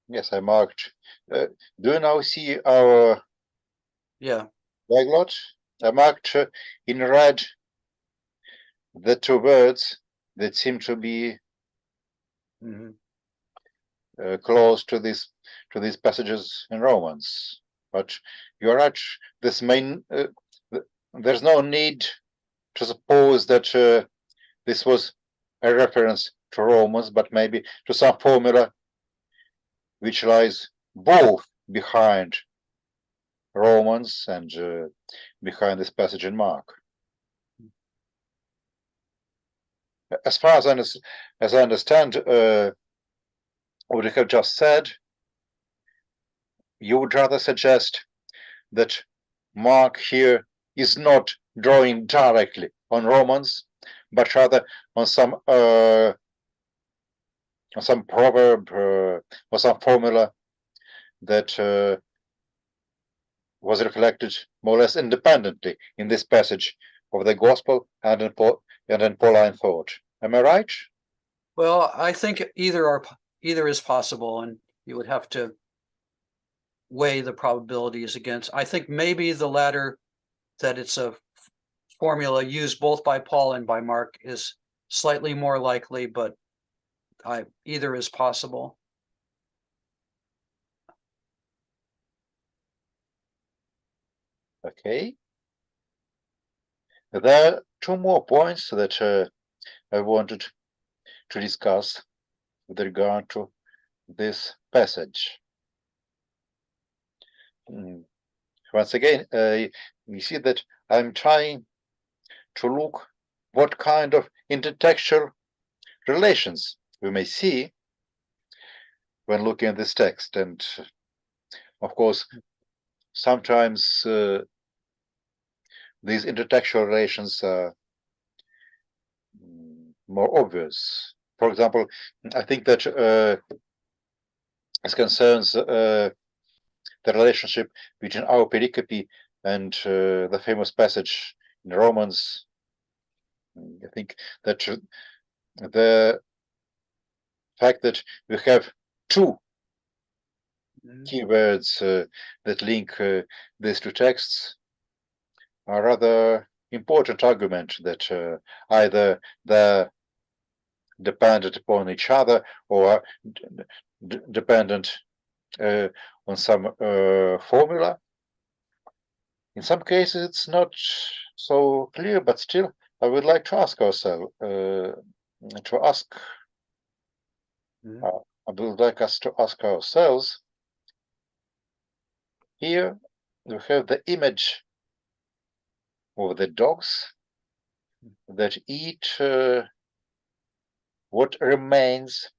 Yes, I marked. Do you now see our dialogue? I marked in red the two words that seem to be close to these passages in Romans. But you're right. This main there's no need to suppose that this was a reference to Romans, but maybe to some formula which lies both behind Romans and behind this passage in Mark. As far as I understand what you have just said, you would rather suggest that Mark here is not drawing directly on Romans, but rather on some proverb or some formula that was reflected more or less independently in this passage of the Gospel and in Pauline thought. Am I right? Well, I think either is possible, and you would have to weigh the probabilities against. I think maybe the latter, that it's a formula used both by Paul and by Mark, is slightly more likely, but either is possible. Okay. There are two more points that I wanted to discuss with regard to this passage. Once again, you see that I'm trying to look what kind of intertextual relations we may see when looking at this text. And of course, sometimes these intertextual relations are more obvious. For example, I think that as concerns the relationship between our pericope and the famous passage in Romans, I think that the fact that we have two keywords that link these two texts are rather important argument that either they're dependent upon each other or dependent on some formula. In some cases, it's not so clear, but still, I would like to ask ourselves, I would like us to ask ourselves. Here we have the image of the dogs that eat what remains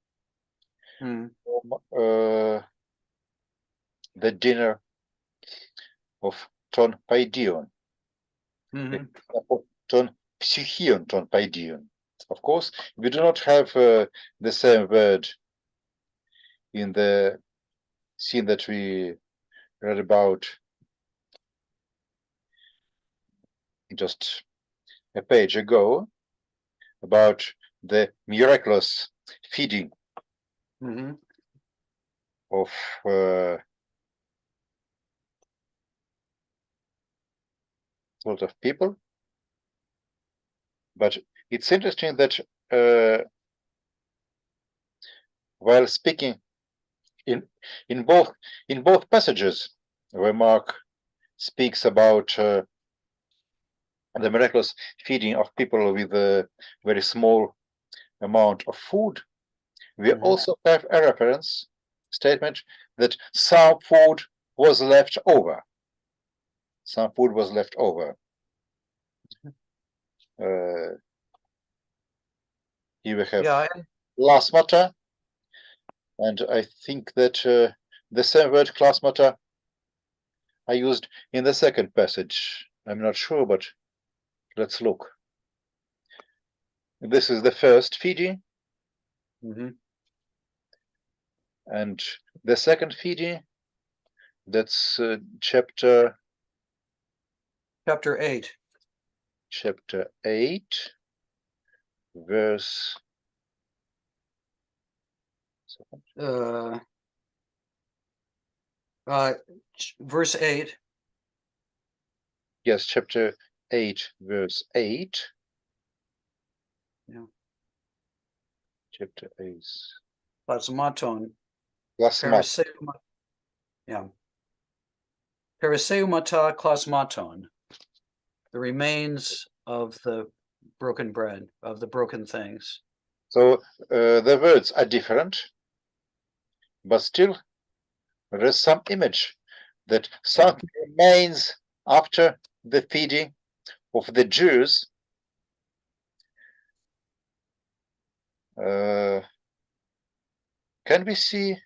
from the dinner of ton paidion, ton psychion, ton paidion. Of course, we do not have the same word in the scene that we read about just a page ago about the miraculous feeding Mhm. of a lot of people. But it's interesting that while speaking in both passages where Mark speaks about the miraculous feeding of people with a very small amount of food, we also have a reference statement that some food was left over. Some food was left over. Here we have Yeah, klasmata, and I think that the same word klasmata I used in the second passage. I'm not sure, but let's look. This is the first feeding, mhm. and the second feeding, that's chapter Chapter 8. 8, verse Verse 8. yes, chapter 8, verse 8. Yeah. Chapter 8. Plasmaton. Plasma. Yeah. Periseumata klasmaton. The remains of the broken bread, of the broken things. So the words are different, but still there is some image that something remains after the feeding of the Jews. Can we see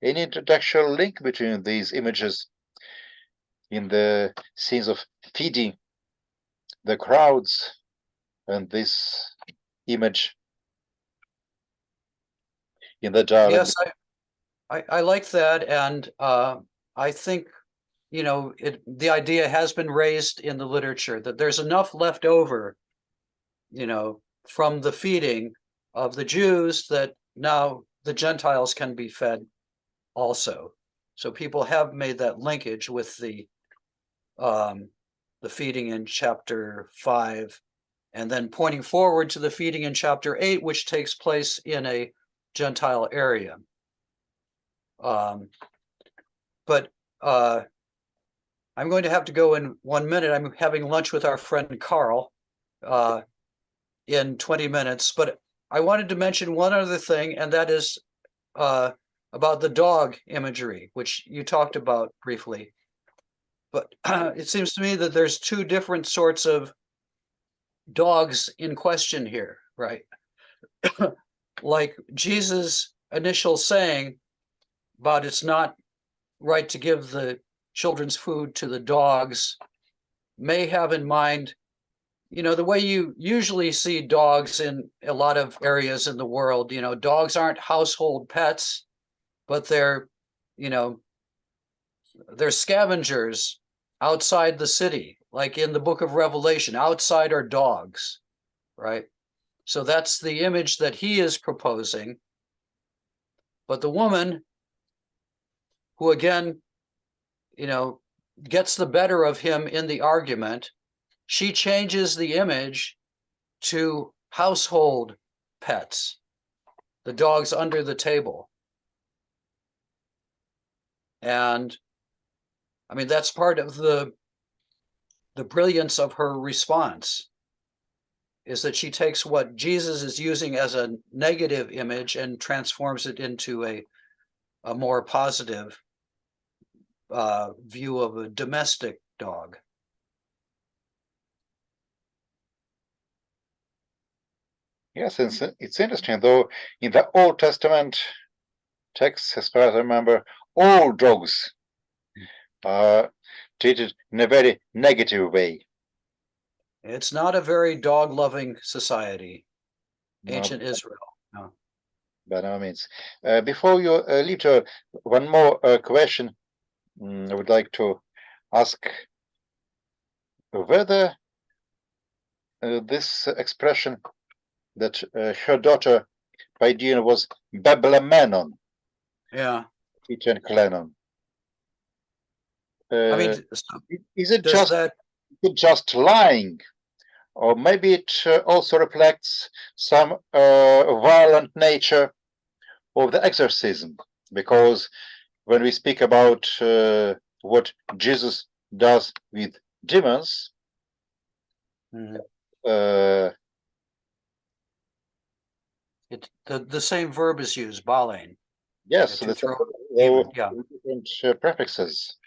any introductory link between these images in the scenes of feeding the crowds and this image in the dialogue? Yes, I like that, and I think, you know, the idea has been raised in the literature that there's enough left over, you know, from the feeding of the Jews that now the Gentiles can be fed also. So people have made that linkage with the feeding in chapter 5, and then pointing forward to the feeding in chapter 8, which takes place in a Gentile area. But I'm going to have to go in 1 minute. I'm having lunch with our friend Carl in 20 minutes. But I wanted to mention one other thing, and that is about the dog imagery, which you talked about briefly. But it seems to me that there's two different sorts of dogs in question here, right? Like Jesus' initial saying about it's not right to give the children's food to the dogs may have in mind, you know, the way you usually see dogs in a lot of areas in the world. You know, dogs aren't household pets, but they're, you know, they're scavengers outside the city, like in the book of Revelation. Outside are dogs, right? So that's the image that he is proposing. But the woman, who again, you know, gets the better of him in the argument, she changes the image to household pets, the dogs under the table. And I mean, that's part of the brilliance of her response, is that she takes what Jesus is using as a negative image and transforms it into a more positive view of a domestic dog. Yes, it's interesting, though in the Old Testament text, as far as I remember, all dogs are treated in a very negative way. It's not a very dog-loving society, No, ancient Israel. No. by no means. Before you leave, to one more question I would like to ask whether this expression that her daughter by Dion was Babylamenon, Yeah. Peter and Clennon. I mean, so Is it does that, just lying, or maybe it also reflects some violent nature of the exorcism? Because when we speak about what Jesus does with demons, Mhm. uh, the same verb is used, balein. yes, To the throw demon, yeah. different prefixes.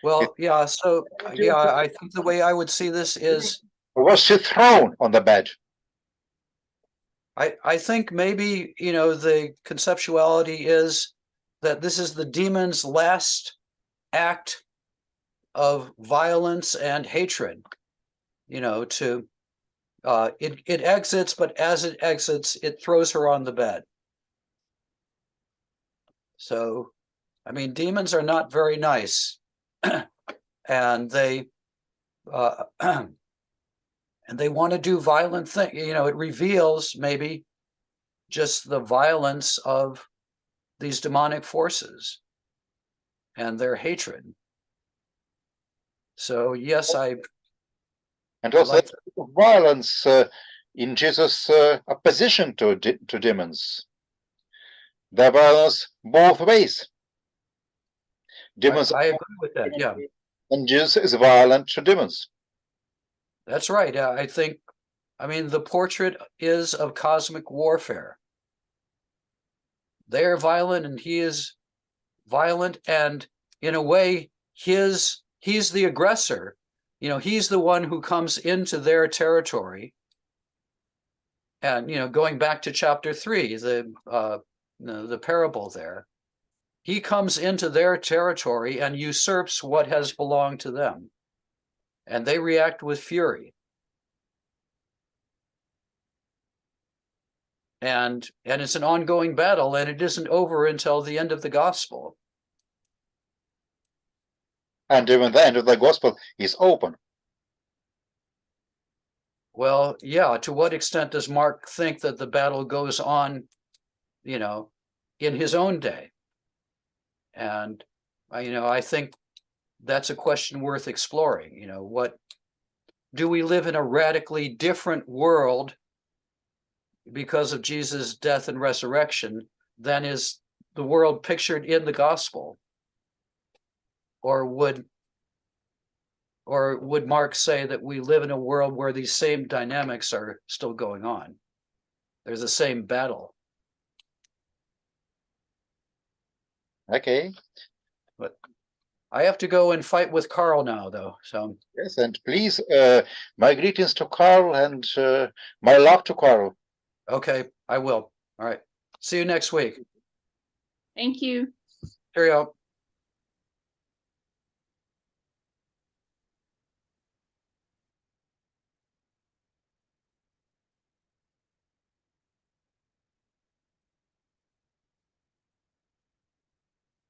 Well, yeah, so, yeah, I think the way I would see this is, Was she thrown on the bed? I think maybe, you know, the conceptuality is that this is the demon's last act of violence and hatred, you know, to, it exits, but as it exits, it throws her on the bed. So, I mean, demons are not very nice. And they, and they want to do violent things. You know, it reveals maybe just the violence of these demonic forces and their hatred. So yes, And also like violence in Jesus' opposition to demons. The violence both ways. Demons I agree with that. Yeah, and Jesus is violent to demons. that's right. I think, I mean, the portrait is of cosmic warfare. They're violent and he is violent, and in a way, he's the aggressor. You know, he's the one who comes into their territory. And, you know, going back to chapter 3, the parable there, he comes into their territory and usurps what has belonged to them. And they react with fury. And it's an ongoing battle, and it isn't over until the end of the gospel. And even the end of the gospel is open. Well, yeah, to what extent does Mark think that the battle goes on, you know, in his own day? And, you know, I think that's a question worth exploring. You know, what do we live in a radically different world because of Jesus' death and resurrection than is the world pictured in the gospel? Or would Mark say that we live in a world where these same dynamics are still going on? There's the same battle. Okay. But I have to go and fight with Carl now, though. So Yes, and please, my greetings to Carl and my love to Carl. okay, I will. All right. See you next week. Thank you. Cheerio.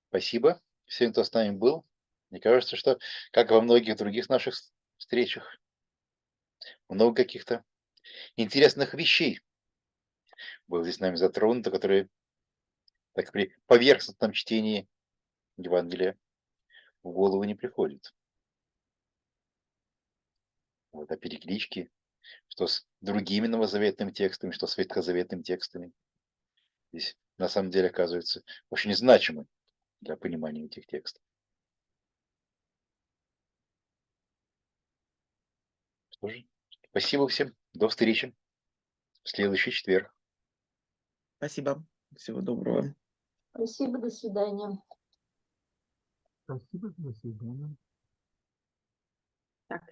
Спасибо всем, кто с нами был. Мне кажется, что, как и во многих других наших встречах, много каких-то интересных вещей было здесь с нами затронуто, которые так при поверхностном чтении Евангелия в голову не приходят. Вот, а переклички, что с другими новозаветными текстами, что с ветхозаветными текстами, здесь на самом деле оказывается очень значимы для понимания этих текстов. Что же, спасибо всем. До встречи в следующий четверг. Спасибо. Всего доброго. Спасибо, до свидания. Спасибо, до свидания.